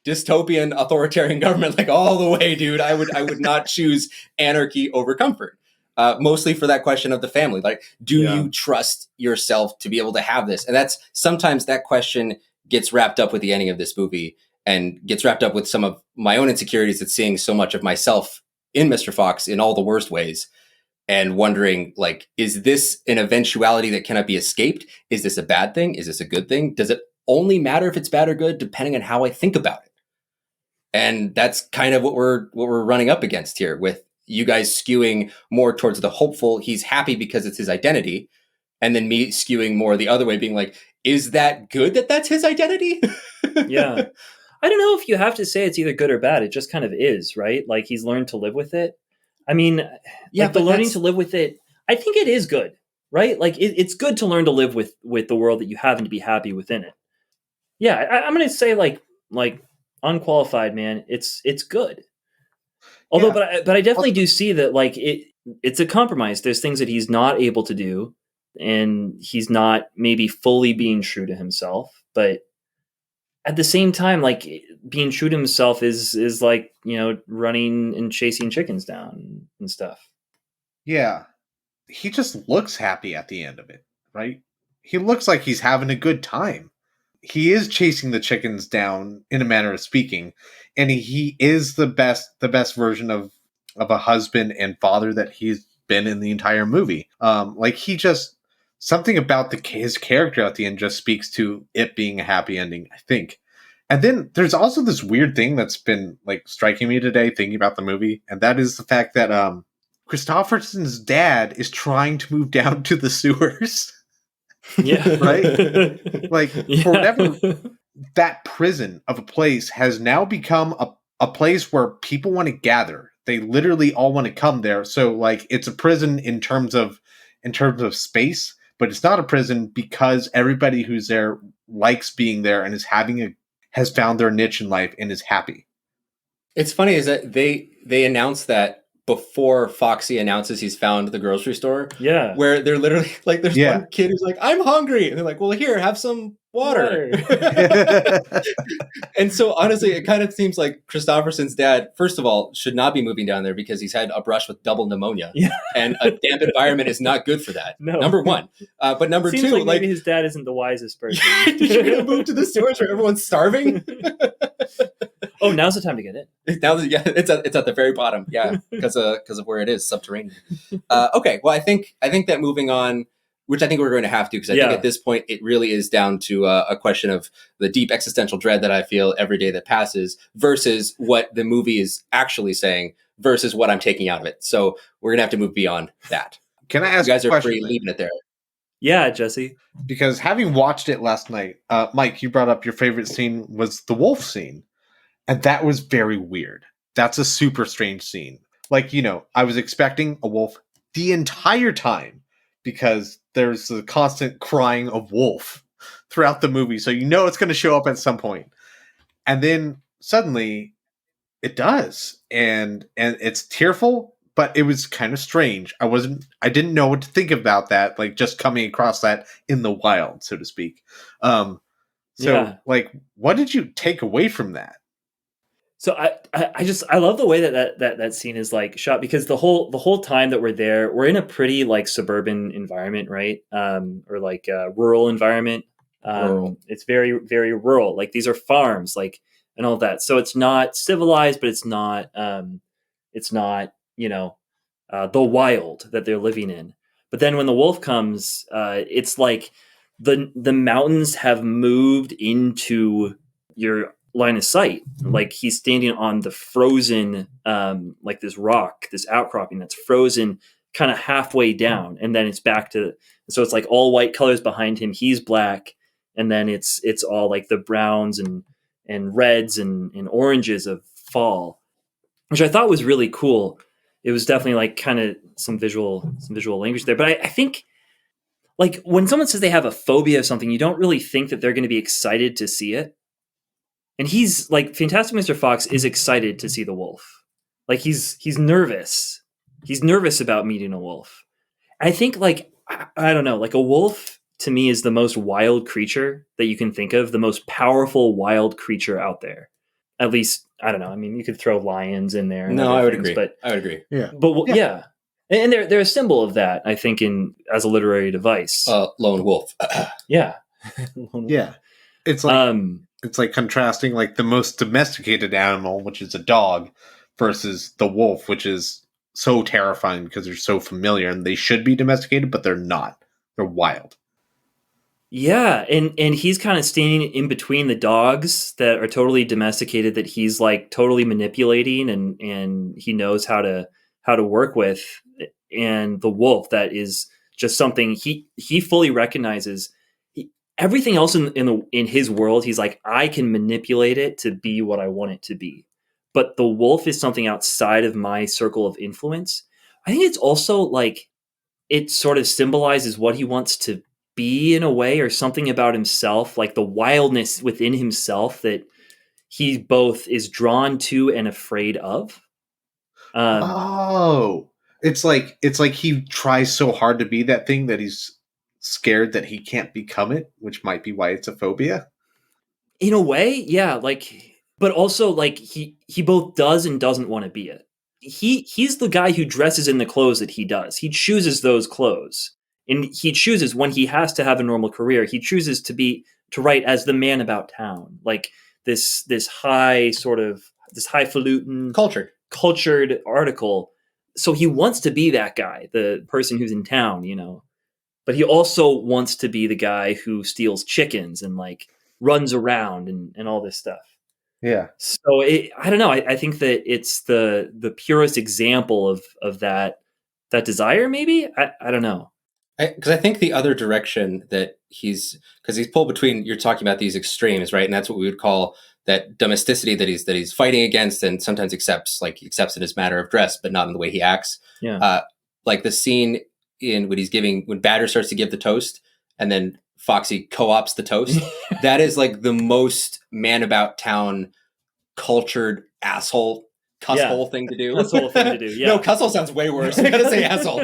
dystopian authoritarian government, like all the way, dude. I would not choose anarchy over comfort. Mostly for that question of the family. Like, do you trust yourself to be able to have this? And that's sometimes that question gets wrapped up with the ending of this movie, and gets wrapped up with some of my own insecurities at seeing so much of myself in Mr. Fox in all the worst ways, and wondering, like, is this an eventuality that cannot be escaped? Is this a bad thing? Is this a good thing? Does it only matter if it's bad or good, depending on how I think about it? And that's kind of what we're running up against here, with you guys skewing more towards the hopeful, he's happy because it's his identity, and then me skewing more the other way, being like, is that good that that's his identity? Yeah. I don't know if you have to say it's either good or bad. It just kind of is, right? Like, he's learned to live with it. I mean, Yeah, like, the learning to live with it, I think it is good, right? Like, it's good to learn to live with the world that you have and to be happy within it. Yeah, I'm going to say like unqualified, man. It's good. Although, Yeah. but I definitely do see that, like, it's a compromise. There's things that he's not able to do, and he's not maybe fully being true to himself. But at the same time, like, being true to himself is like, running and chasing chickens down and stuff. Yeah. He just looks happy at the end of it, right? He looks like he's having a good time. He is chasing the chickens down, in a manner of speaking, and he is the best version of a husband and father that he's been in the entire movie. Like, he just, something about his character at the end just speaks to it being a happy ending, I think. And then there's also this weird thing that's been like striking me today thinking about the movie, and that is the fact that Christopherson's dad is trying to move down to the sewers. Yeah. Right? Like, Yeah. for whatever, that prison of a place has now become a place where people want to gather. They literally all want to come there. So, like, it's a prison in terms of space, but it's not a prison because everybody who's there likes being there and has found their niche in life and is happy. It's funny is that they announced that before Foxy announces he's found the grocery store. Yeah. Where they're literally like, there's one kid who's like, I'm hungry. And they're like, well, here, have some water. And so honestly, it kind of seems like Christopherson's dad, first of all, should not be moving down there because he's had a brush with double pneumonia. Yeah. And a damp environment is not good for that. No. Number one. But number Seems two, like maybe his dad isn't the wisest person. you're going to move to the sewers where everyone's starving? Oh, now's the time to get in. Now, yeah, it's at the very bottom, yeah, because of where it is, subterranean. Okay, well, I think that moving on, which I think we're going to have to, because I think at this point it really is down to a question of the deep existential dread that I feel every day that passes versus what the movie is actually saying versus what I'm taking out of it. So we're gonna have to move beyond that. Can I ask you guys a are question, free leaving it there? Yeah, Jesse. Because having watched it last night, Mike, you brought up your favorite scene was the wolf scene. And that was very weird. That's a super strange scene. Like, I was expecting a wolf the entire time because there's a constant crying of wolf throughout the movie. So it's going to show up at some point. And then suddenly it does. And it's tearful, but it was kind of strange. I didn't know what to think about that, like just coming across that in the wild, so to speak. Like, what did you take away from that? So I love the way that scene is like shot, because the whole time that we're there, we're in a pretty like suburban environment, right? Or like a rural environment. Rural. It's very, very rural. Like, these are farms, like, and all that. So it's not civilized, but it's not the wild that they're living in. But then when the wolf comes, it's like the mountains have moved into your line of sight. Like, he's standing on the frozen, like this rock, this outcropping that's frozen kind of halfway down, and then it's back to, so it's like all white colors behind him, he's black, and then it's all like the browns and reds and oranges of fall, which I thought was really cool. It was definitely like kind of some visual language there. But I think like when someone says they have a phobia of something, you don't really think that they're going to be excited to see it. And he's like, Fantastic Mr. Fox is excited to see the wolf. Like he's nervous. He's nervous about meeting a wolf. I think like, I don't know, like a wolf to me is the most wild creature that you can think of, the most powerful wild creature out there. At least, I don't know. I mean, you could throw lions in there. No, I would things, agree. But I would agree. Yeah. But yeah. And they're a symbol of that, I think, as a literary device. Lone wolf. Yeah. Yeah. It's like contrasting like the most domesticated animal, which is a dog, versus the wolf, which is so terrifying because they're so familiar and they should be domesticated, but they're not. They're wild. Yeah, and he's kind of standing in between the dogs that are totally domesticated, that he's like totally manipulating and he knows how to work with, and the wolf that is just something he fully recognizes. Everything else in his world, he's like, I can manipulate it to be what I want it to be. But the wolf is something outside of my circle of influence. I think it's also like it sort of symbolizes what he wants to be in a way, or something about himself, like the wildness within himself that he both is drawn to and afraid of. It's like he tries so hard to be that thing that he's scared that he can't become it, which might be why it's a phobia. In a way, yeah, like, but also like he both does and doesn't want to be it. He's the guy who dresses in the clothes that he does. He chooses those clothes. And he chooses, when he has to have a normal career, he chooses to write as the man about town, like this highfalutin, cultured article. So he wants to be that guy, the person who's in town, you know. But he also wants to be the guy who steals chickens and like runs around and all this stuff. Yeah. So I don't know. I think that it's the purest example of that desire. Maybe I don't know. Because I think the other direction that he's pulled between, you're talking about these extremes, right? And that's what we would call that domesticity that he's fighting against, and sometimes accepts in his manner of dress, but not in the way he acts. Yeah. Like the scene in when Badger starts to give the toast, and then Foxy co-ops the toast. That is like the most man about town, cultured asshole. Cusshole thing to do. Cusshole thing to do. Yeah. No, cusshole sounds way worse. You gotta say asshole.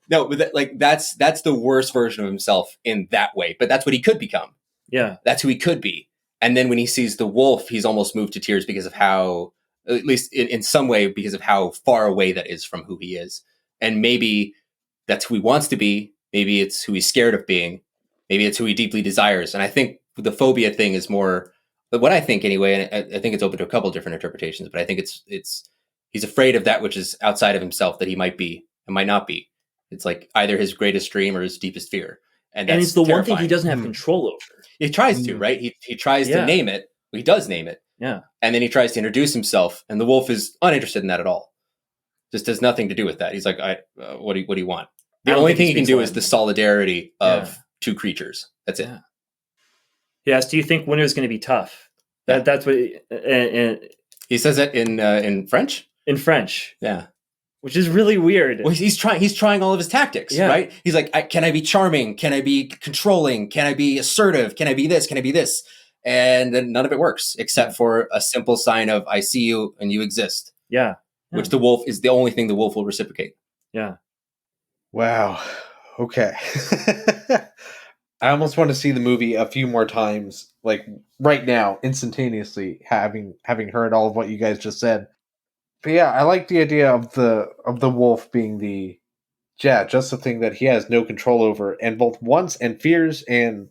No, but that's the worst version of himself in that way. But that's what he could become. Yeah, that's who he could be. And then when he sees the wolf, he's almost moved to tears because of how, at least in some way, because of how far away that is from who he is. And maybe that's who he wants to be. Maybe it's who he's scared of being. Maybe it's who he deeply desires. And I think the phobia thing is more. But what I think anyway, and I think it's open to a couple of different interpretations, but I think it's he's afraid of that which is outside of himself that he might be and might not be. It's like either his greatest dream or his deepest fear. And it's the terrifying. One thing he doesn't have control over. He tries to, right? He tries to name it. Well, he does name it. Yeah. And then he tries to introduce himself, and the wolf is uninterested in that at all. Just has nothing to do with that. He's like, what do you want? The only thing he can do is the solidarity of two creatures. That's it. Yeah. Yes. Do you think winter's going to be tough? That's what he says that in French. In French, yeah, which is really weird. Well, he's trying all of his tactics, right? He's like, can I be charming? Can I be controlling? Can I be assertive? Can I be this? Can I be this? And then none of it works except for a simple sign of I see you and you exist. Yeah, which the wolf is the only thing the wolf will reciprocate. Yeah. Wow. Okay. I almost want to see the movie a few more times, like right now, instantaneously, having heard all of what you guys just said. But yeah, I like the idea of the wolf being just the thing that he has no control over, and both wants and fears, and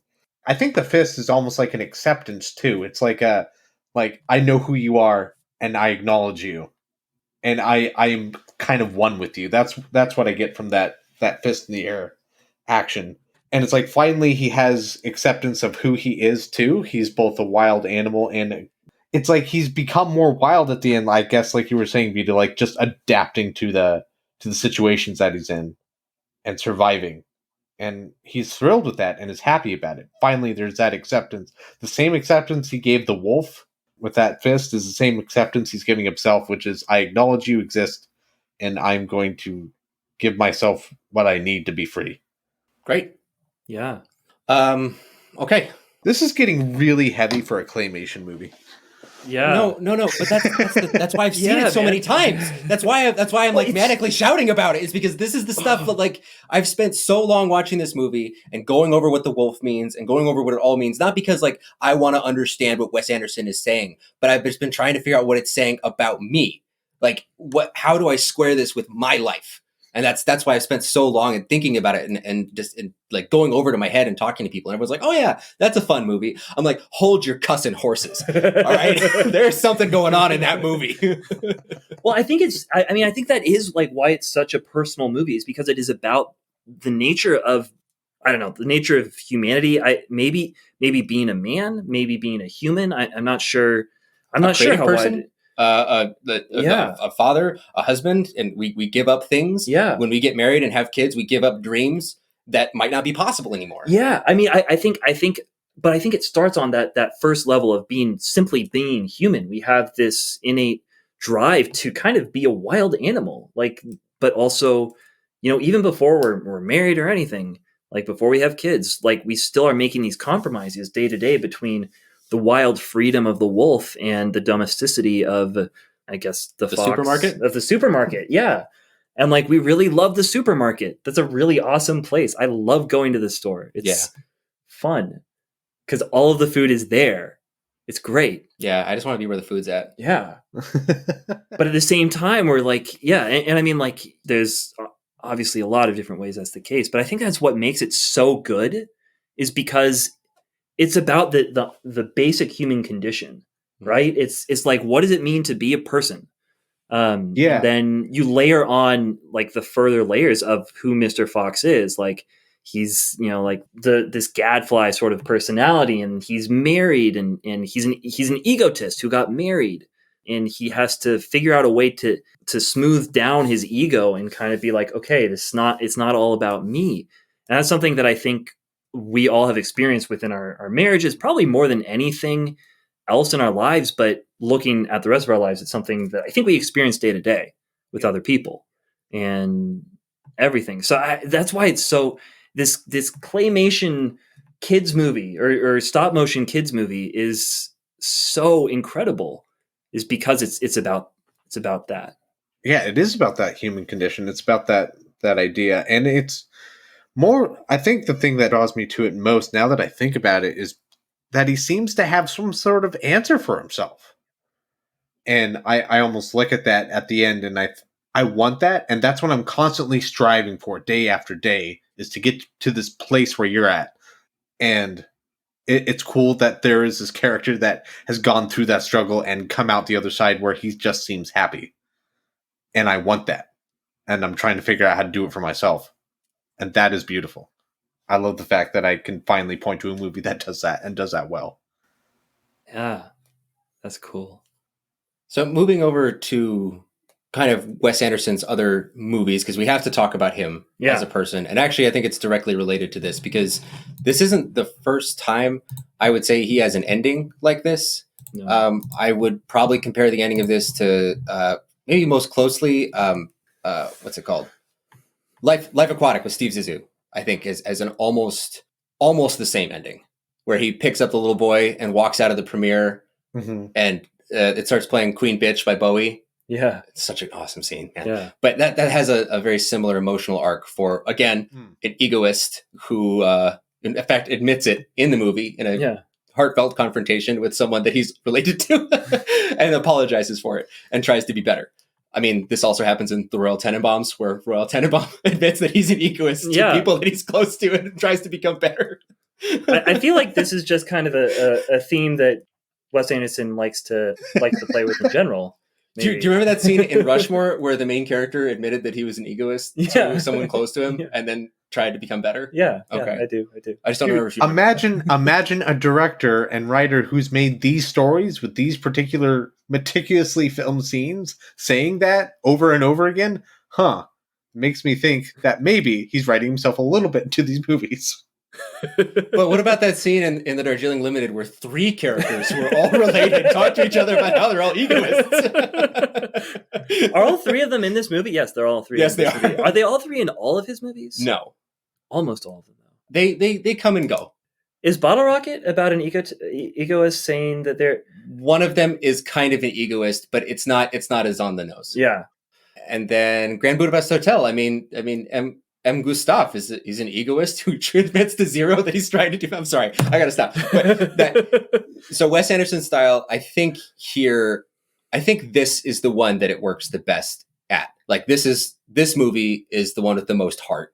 I think the fist is almost like an acceptance too. It's like I know who you are and I acknowledge you, and I'm kind of one with you. That's what I get from that fist in the air action. And it's like finally he has acceptance of who he is too. He's both a wild animal and it's like he's become more wild at the end, I guess, like you were saying, Vita, like just adapting to the to the situations that he's in and surviving. And he's thrilled with that and is happy about it. Finally, there's that acceptance. The same acceptance he gave the wolf with that fist is the same acceptance he's giving himself, which is, I acknowledge you exist, and I'm going to give myself what I need to be free. Great. Yeah. Okay. This is getting really heavy for a claymation movie. Yeah. No. But that's why I've seen Yeah, it so man. many times. That's why I'm like it's- manically shouting about it. Is because this is the stuff that like I've spent so long watching this movie and going over what the wolf means and going over what it all means. Not because like I want to understand what Wes Anderson is saying, but I've just been trying to figure out what it's saying about me. Like how do I square this with my life? And that's why I spent so long in thinking about it and just like going over to my head and talking to people. And everyone's like, oh yeah, that's a fun movie. I'm like, hold your cussing horses. All right. There's something going on in that movie. Well, I think I think that is like why it's such a personal movie, is because it is about the nature of, I don't know, the nature of humanity. Maybe being a man, maybe being a human. I'm not sure. I'm not sure how person? Yeah. A father, a husband, and we give up things. Yeah. When we get married and have kids, we give up dreams that might not be possible anymore. Yeah. I mean, I think it starts on that first level of simply being human. We have this innate drive to kind of be a wild animal, like, but also, even before we're married or anything, like before we have kids, like we still are making these compromises day to day between the wild freedom of the wolf and the domesticity of, I guess, the fox, supermarket? of the supermarket. Yeah. And like, we really love the supermarket. That's a really awesome place. I love going to the store. It's fun because all of the food is there. It's great. Yeah. I just want to be where the food's at. Yeah. But at the same time, we're like, yeah. And I mean, like, there's obviously a lot of different ways that's the case, but I think that's what makes it so good, is because it's about the basic human condition, right? It's like, what does it mean to be a person? And then you layer on like the further layers of who Mr. Fox is. Like, he's, like this gadfly sort of personality, and he's married, and he's an egotist who got married, and he has to figure out a way to smooth down his ego and kind of be like, okay, it's not all about me. And that's something that I think we all have experienced within our marriages, probably more than anything else in our lives. But looking at the rest of our lives, it's something that I think we experience day to day with other people and everything. So that's why it's so, this claymation kids movie or stop motion kids movie is so incredible, is because it's about that. Yeah, it is about that human condition. It's about that idea. And it's more, I think the thing that draws me to it most, now that I think about it, is that he seems to have some sort of answer for himself. And I almost look at that at the end, and I want that. And that's what I'm constantly striving for day after day, is to get to this place where you're at. And it's cool that there is this character that has gone through that struggle and come out the other side where he just seems happy. And I want that. And I'm trying to figure out how to do it for myself. And that is beautiful. I love the fact that I can finally point to a movie that does that, and does that well. Yeah, that's cool. So moving over to kind of Wes Anderson's other movies, because we have to talk about him as a person. And actually, I think it's directly related to this, because this isn't the first time I would say he has an ending like this. No. I would probably compare the ending of this to maybe most closely, what's it called? Life Aquatic with Steve Zissou, I think, as an almost the same ending, where he picks up the little boy and walks out of the premiere, and it starts playing Queen Bitch by Bowie. Yeah. It's such an awesome scene, man. Yeah. But that has a very similar emotional arc for, again, an egoist who, in fact, admits it in the movie in a heartfelt confrontation with someone that he's related to and apologizes for it and tries to be better. I mean, this also happens in the Royal Tenenbaums, where Royal Tenenbaum admits that he's an egoist to people that he's close to and tries to become better. I feel like this is just kind of a theme that Wes Anderson likes to play with in general. Do you remember that scene in Rushmore where the main character admitted that he was an egoist to someone close to him and then tried to become better? Yeah. Okay. I do. I just don't remember if you imagine a director and writer who's made these stories with these particular meticulously filmed scenes saying that over and over again. makes me think that maybe he's writing himself a little bit into these movies. But what about that scene in the Darjeeling Limited where 3 characters who are all related talk to each other about how they're all egoists? Are all 3 of them in this movie? Yes, they're all 3. Yes, in this they are. movie. Are they all 3 in all of his movies? No. Almost all of them, though. They come and go. Is Bottle Rocket about an egoist saying that they're... One of them is kind of an egoist, but it's not as on the nose. Yeah. And then Grand Budapest Hotel. I mean, M. Gustav he's an egoist who admits to zero that he's trying to do. I'm sorry, I gotta stop. But so Wes Anderson style, I think this is the one that it works the best at. Like this movie is the one with the most heart.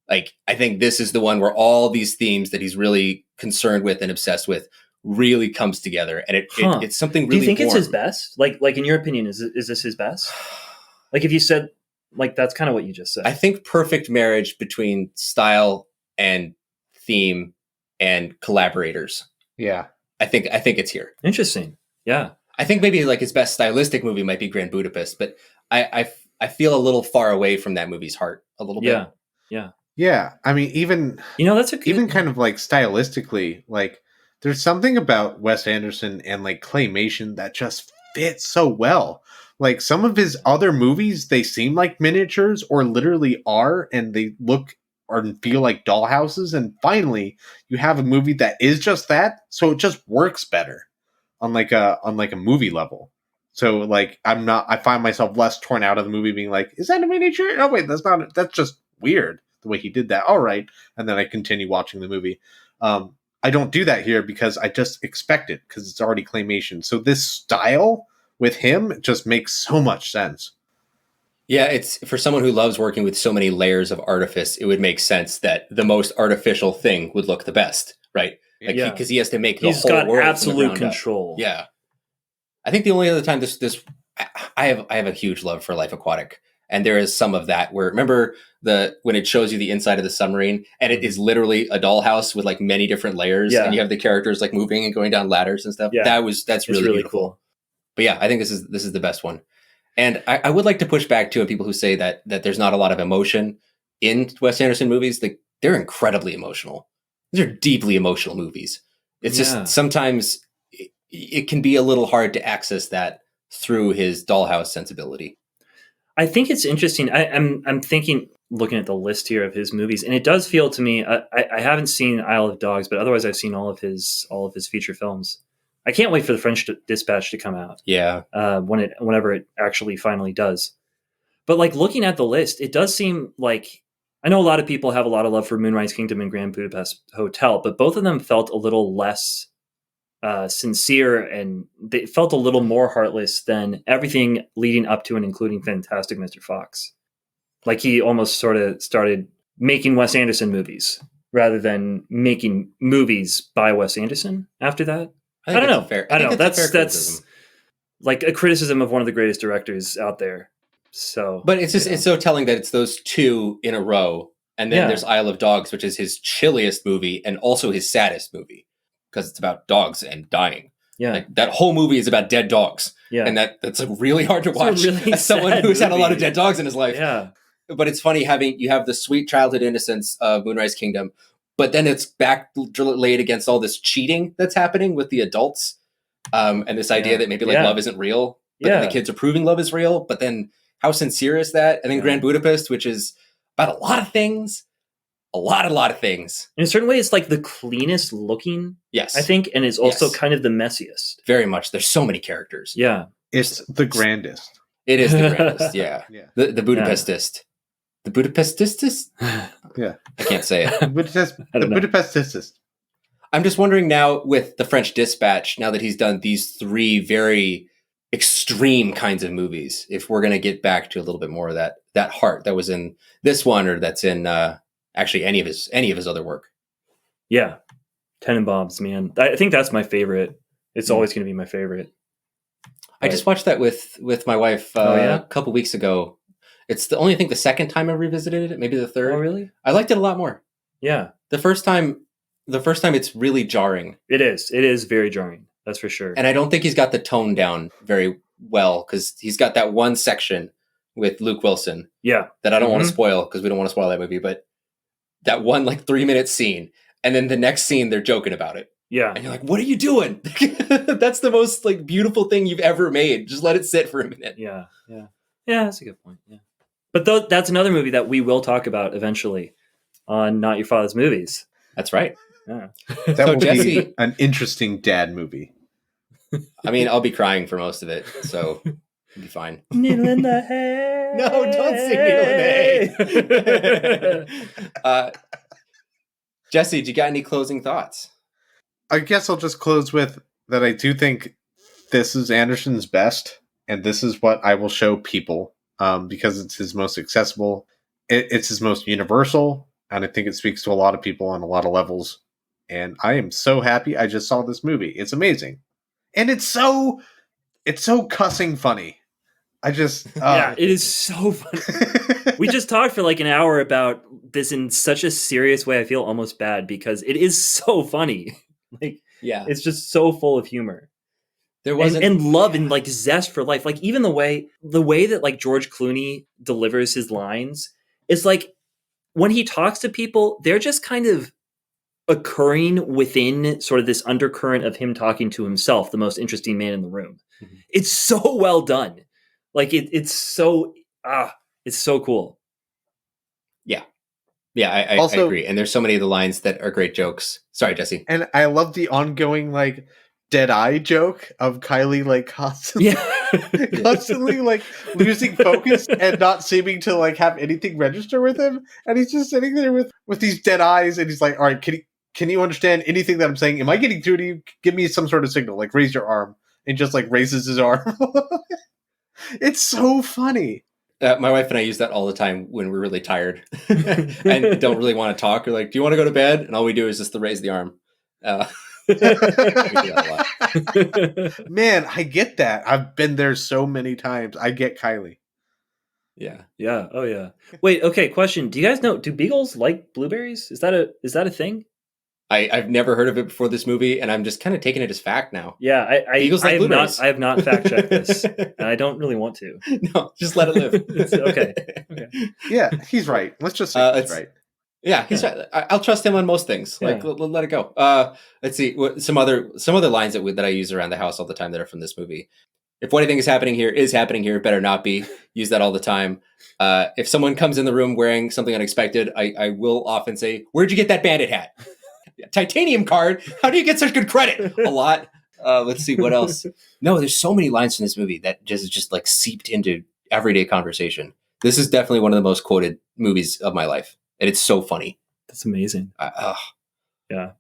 Like I think this is the one where all these themes that he's really concerned with and obsessed with really comes together, and it's something really. Do you think warm. It's his best? Like in your opinion, is this his best? Like if you said, like that's kind of what you just said. I think perfect marriage between style and theme and collaborators. Yeah, I think it's here. Interesting. Yeah, I think maybe like his best stylistic movie might be Grand Budapest, but I feel a little far away from that movie's heart a little bit. Yeah. I mean, even that's a good... even kind of like stylistically, like there's something about Wes Anderson and like claymation that just fits so well. Like some of his other movies, they seem like miniatures or literally are, and they look or feel like dollhouses. And finally, you have a movie that is just that, so it just works better on like a movie level. So like I find myself less torn out of the movie being like, is that a miniature? Oh wait, that's just weird the way he did that. All right, and then I continue watching the movie. I don't do that here because I just expect it because it's already claymation. So this style with him just makes so much sense. Yeah, it's for someone who loves working with so many layers of artifice, it would make sense that the most artificial thing would look the best, right? Like because he has to make the He's whole got world absolute from the ground control. up. Yeah, I think the only other time this I have a huge love for Life Aquatic, and there is some of that where remember when it shows you the inside of the submarine and it is literally a dollhouse with like many different layers, and you have the characters like moving and going down ladders and stuff. Yeah, that's really beautiful. Cool. But yeah, I think this is the best one. And I would like to push back to people who say that there's not a lot of emotion in Wes Anderson movies. They're incredibly emotional. These are deeply emotional movies. It's just sometimes it can be a little hard to access that through his dollhouse sensibility. I think it's interesting. I'm thinking, looking at the list here of his movies, and it does feel to me. I haven't seen Isle of Dogs, but otherwise I've seen all of his feature films. I can't wait for the French Dispatch to come out. Yeah. Whenever it actually finally does. But like looking at the list, it does seem like I know a lot of people have a lot of love for Moonrise Kingdom and Grand Budapest Hotel, but both of them felt a little less sincere, and they felt a little more heartless than everything leading up to and including Fantastic Mr. Fox. Like he almost sort of started making Wes Anderson movies rather than making movies by Wes Anderson after that. I don't know. I don't know. That's like a criticism of one of the greatest directors out there. So, but it's just it's so telling that it's those 2 in a row, and then there's Isle of Dogs, which is his chilliest movie and also his saddest movie because it's about dogs and dying. Yeah, like, that whole movie is about dead dogs. Yeah, and that's like really hard to watch really as someone who's had a lot of dead dogs in his life. Yeah, but it's funny you have the sweet childhood innocence of Moonrise Kingdom. But then it's back laid against all this cheating that's happening with the adults. And this idea that maybe like love isn't real, but then the kids are proving love is real. But then how sincere is that? And then Grand Budapest, which is about a lot of things, a lot of things. In a certain way, it's like the cleanest looking. Yes. I think. And it's also kind of the messiest. Very much. There's so many characters. Yeah. It's the grandest. It is the grandest. Yeah. The Budapestist. The Budapestist? Yeah. I can't say it. The Budapestist. I'm just wondering now with the French Dispatch, now that he's done these 3 very extreme kinds of movies, if we're going to get back to a little bit more of that heart that was in this one or that's in actually any of his other work. Yeah. Tenenbaums, man. I think that's my favorite. It's always going to be my favorite. I just watched that with my wife a couple weeks ago. It's the only thing the second time I revisited it, maybe the third. Oh, really? I liked it a lot more. Yeah. The first time it's really jarring. It is very jarring. That's for sure. And I don't think he's got the tone down very well because he's got that one section with Luke Wilson Yeah. that I don't want to Mhm. spoil because we don't want to spoil that movie, but that one like 3-minute scene, and then the next scene they're joking about it. Yeah. And you're like, what are you doing? That's the most like beautiful thing you've ever made. Just let it sit for a minute. Yeah. Yeah. Yeah, that's a good point. Yeah. But that's another movie that we will talk about eventually on Not Your Father's Movies. That's right. Yeah. That So will Jesse, be an interesting dad movie. I mean, I'll be crying for most of it, so it'll be fine. Needle in the hay. No, don't sing Needle in the Hay. Jesse, do you got any closing thoughts? I guess I'll just close with that I do think this is Anderson's best, and this is what I will show people because it's his most accessible. It's his most universal, and I think it speaks to a lot of people on a lot of levels. And I am so happy I just saw this movie. It's amazing. And it's so cussing funny. I just Yeah, it is so funny. We just talked for like an hour about this in such a serious way. I feel almost bad because it is so funny. Like, Yeah, it's just so full of humor. there wasn't And love and like zest for life. Like even the way that like George Clooney delivers his lines is like when he talks to people, they're just kind of occurring within sort of this undercurrent of him talking to himself, the most interesting man in the room. Mhm. It's so well done. Like it's so cool. Yeah, I Also- agree. And there's so many of the lines that are great jokes. Sorry, Jesse. And I love the ongoing like dead eye joke of Kylie like constantly Yeah. constantly like losing focus and not seeming to like have anything register with him, and he's just sitting there with these dead eyes, and he's like, all right, can you understand anything that I'm saying? Am I getting through to you? Give me some sort of signal, like raise your arm. And just like raises his arm. It's so funny. My wife and I use that all the time when we're really tired and don't really want to talk. We're like, do you want to go to bed? And all we do is just to raise the arm. We do that a lot. Man, I get that. I've been there so many times. I get Kylie. Yeah. Yeah. Oh yeah. Wait, okay, question. Do you guys know, do beagles like blueberries? Is that a thing? I've never heard of it before this movie, and I'm just kind of taking it as fact now. Yeah, Beagles like I blueberries. have not fact checked this. And I don't really want to. No, just let it live. It's okay. Yeah, he's right. Let's just say he's it's- right. Yeah, he's right. I'll trust him on most things. Like, Yeah. let it go. Let's see some other lines that I use around the house all the time that are from this movie. If what anything is happening here, it better not be. Use that all the time. If someone comes in the room wearing something unexpected, I will often say, "Where'd you get that bandit hat?" Titanium card. How do you get such good credit? A lot. Let's see what else. No, there's so many lines from this movie that just like seeped into everyday conversation. This is definitely one of the most quoted movies of my life, and it's so funny. That's amazing. Yeah.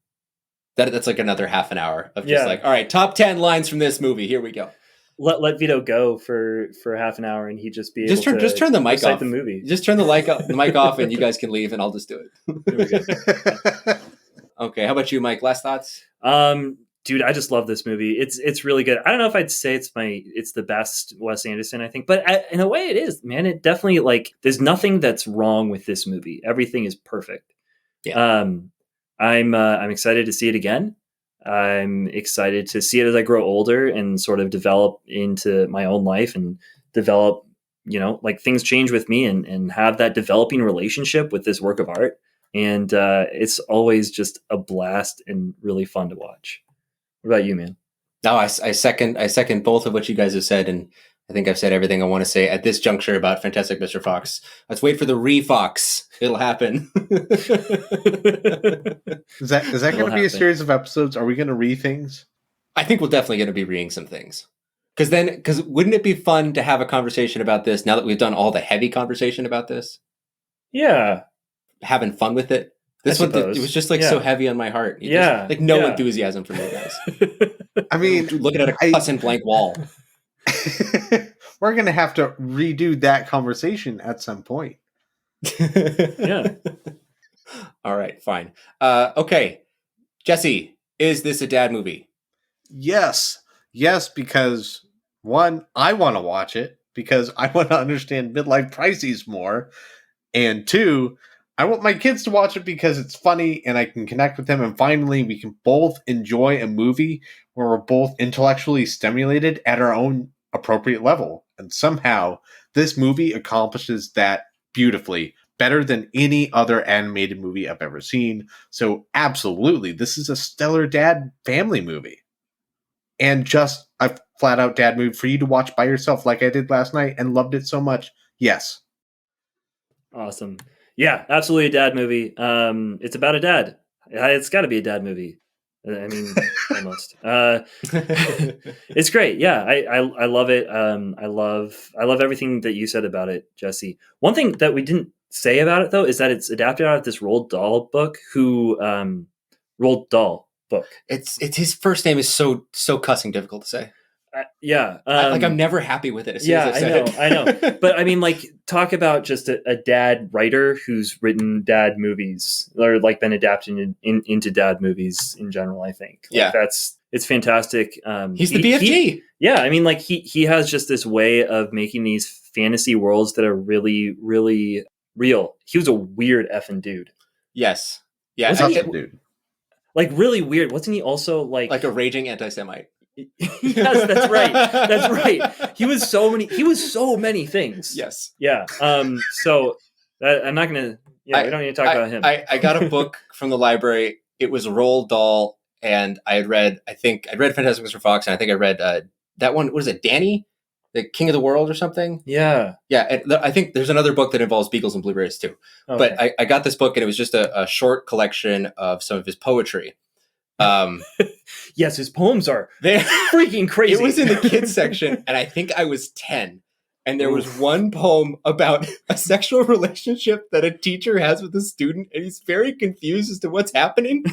That's like another half an hour of just Yeah. like, all right, top 10 lines from this movie. Here we go. Let Vito go for half an hour and he just be Just able to turn the mic recite off. the movie. Just turn the mic off, and you guys can leave, and I'll just do it. There we go. Okay, how about you, Mike? Last thoughts? Dude, I just love this movie. It's really good. I don't know if I'd say it's the best Wes Anderson, I think, but in a way it is, man. It definitely, like, there's nothing that's wrong with this movie. Everything is perfect. Yeah. I'm excited to see it again. I'm excited to see it as I grow older and sort of develop into my own life and develop, like things change with me and have that developing relationship with this work of art. And it's always just a blast and really fun to watch. What about you, man? No, I second both of what you guys have said, and I think I've said everything I want to say at this juncture about Fantastic Mr. Fox. Let's wait for the re-Fox. It'll happen. Is that going to be happen. a series of episodes? Are we going to read things? I think we're definitely going to be reading some things. Because wouldn't it be fun to have a conversation about this now that we've done all the heavy conversation about this? Yeah. Having fun with it. This one, it was just like so heavy on my heart. No enthusiasm from you guys. I mean, Looking at a cussing blank wall. we're going to have to redo that conversation at some point. Yeah. All right, fine. Okay. Jesse, is this a dad movie? Yes, because one, I want to watch it because I want to understand midlife crises more, and two, I want my kids to watch it because it's funny and I can connect with them, and finally we can both enjoy a movie where we're both intellectually stimulated at our own appropriate level. And somehow this movie accomplishes that beautifully, better than any other animated movie I've ever seen. So absolutely, this is a stellar dad family movie. And just a flat out dad movie for you to watch by yourself like I did last night and loved it so much. Yes. Awesome. Yeah, absolutely a dad movie. It's about a dad. It's got to be a dad movie. I mean, almost. It's great. Yeah, I love it. I love everything that you said about it, Jesse. One thing that we didn't say about it though is that it's adapted out of this Roald Dahl book. Roald Dahl book. It's his first name is so cussing difficult to say. Yeah, I'm never happy with it. As soon as I said I know. But I mean, like, talk about just a dad writer who's written dad movies or like been adapted into dad movies in general. I think, like, it's fantastic. He's the BFG. Yeah, I mean, like he has just this way of making these fantasy worlds that are really, really real. He was a weird effing dude. Yes. Yeah. Dude. Like really weird. Wasn't he also like a raging anti-Semite? Yes, that's right. That's right. He was so many things. Yes. Yeah. So I'm not gonna. Yeah, we don't need to talk about him. I got a book from the library. It was Roald Dahl, and I'd read Fantastic Mr. Fox, and I think I read that one. What is it, Danny, the King of the World, or something? Yeah. Yeah. I think there's another book that involves Beagles and Blueberries too. Okay. But I got this book, and it was just a short collection of some of his poetry. Yes, his poems are freaking crazy. It was in the kids section, and I think I was 10. And there was one poem about a sexual relationship that a teacher has with a student, and he's very confused as to what's happening.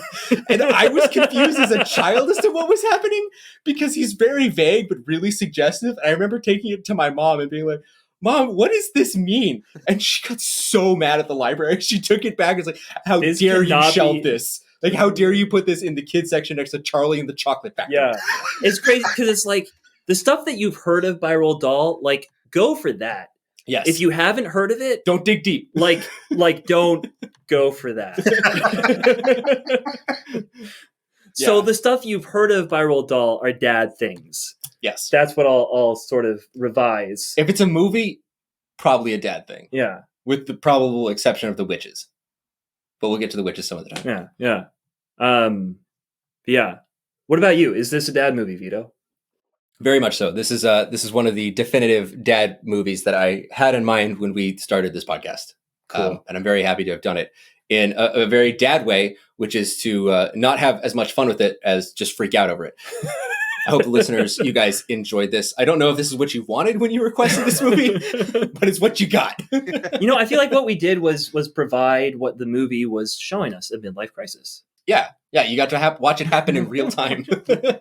And I was confused as a child as to what was happening because he's very vague but really suggestive. And I remember taking it to my mom and being like, "Mom, what does this mean?" And she got so mad at the library. She took it back and was like, "How dare you shelve this? Like, how dare you put this in the kids section next to Charlie and the Chocolate Factory?" Yeah. It's crazy because it's like the stuff that you've heard of by Roald Dahl, like, go for that. Yes. If you haven't heard of it, don't dig deep. Like don't go for that. Yeah. So the stuff you've heard of by Roald Dahl are dad things. Yes. That's what I'll sort of revise. If it's a movie, probably a dad thing. Yeah. With the probable exception of the witches. But we'll get to the witches some of the time. Yeah. Yeah. What about you? Is this a dad movie, Vito? Very much so. This is one of the definitive dad movies that I had in mind when we started this podcast. Cool. And I'm very happy to have done it in a very dad way, which is to not have as much fun with it as just freak out over it. I hope the listeners, you guys enjoyed this. I don't know if this is what you wanted when you requested this movie, but it's what you got. I feel like what we did was provide what the movie was showing us, a midlife crisis. Yeah. You got to watch it happen in real time.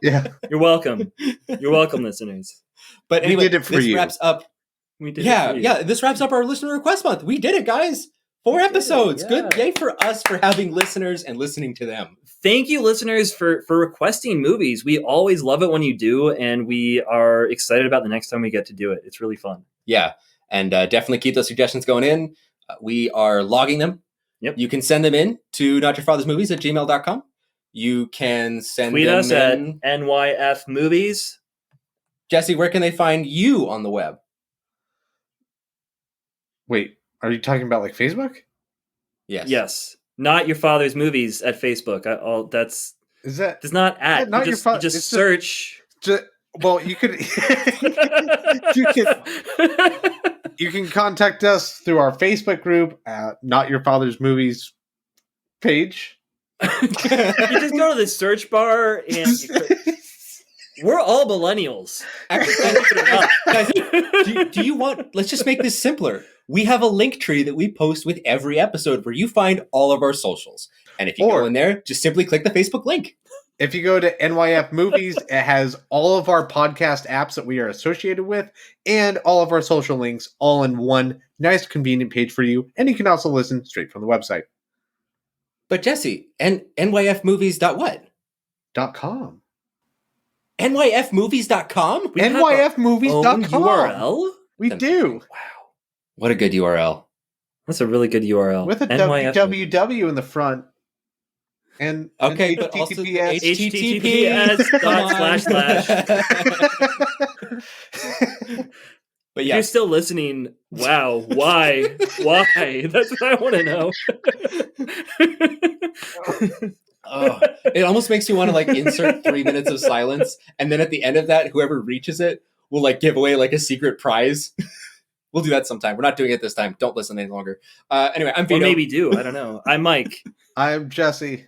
Yeah. You're welcome. You're welcome, listeners. But anyway, we did it for you. Wraps up. We did it for you. Yeah. This wraps up our listener request month. We did it, guys. 4 episodes. Yeah. Good. Yay for us for having listeners and listening to them. Thank you, listeners, for requesting movies. We always love it when you do, and we are excited about the next time we get to do it. It's really fun. Yeah. And definitely keep those suggestions going in. We are logging them. Yep. You can send them in to notyourfathersmovies@gmail.com. You can tweet us at NYF Movies. Jesse, where can they find you on the web? Wait, are you talking about like Facebook? Yes. Not Your Father's Movies at Facebook. Does not at. Not you just search. Well, you could. You can contact us through our Facebook group, Not Your Father's Movies page. You just go to the search bar and we're all millennials. Guys, do you want? Let's just make this simpler. We have a link tree that we post with every episode where you find all of our socials. And if you go in there, just simply click the Facebook link. If you go to NYF Movies, it has all of our podcast apps that we are associated with and all of our social links all in one nice, convenient page for you. And you can also listen straight from the website. But Jesse, NYFmovies.what? .com. NYFmovies.com? NYFmovies.com. URL? We do. Wow. What a good URL. That's a really good URL. With a www in the front. And okay, but also HTTPS // But If you're yes, still listening, wow, why? Why? That's what I want to know. oh, it almost makes you want to like insert 3 minutes of silence, and then at the end of that, whoever reaches it will like give away like a secret prize. We'll do that sometime. We're not doing it this time. Don't listen any longer. Anyway, I'm Or Vito. maybe do. I don't know. I'm Mike. I'm Jesse.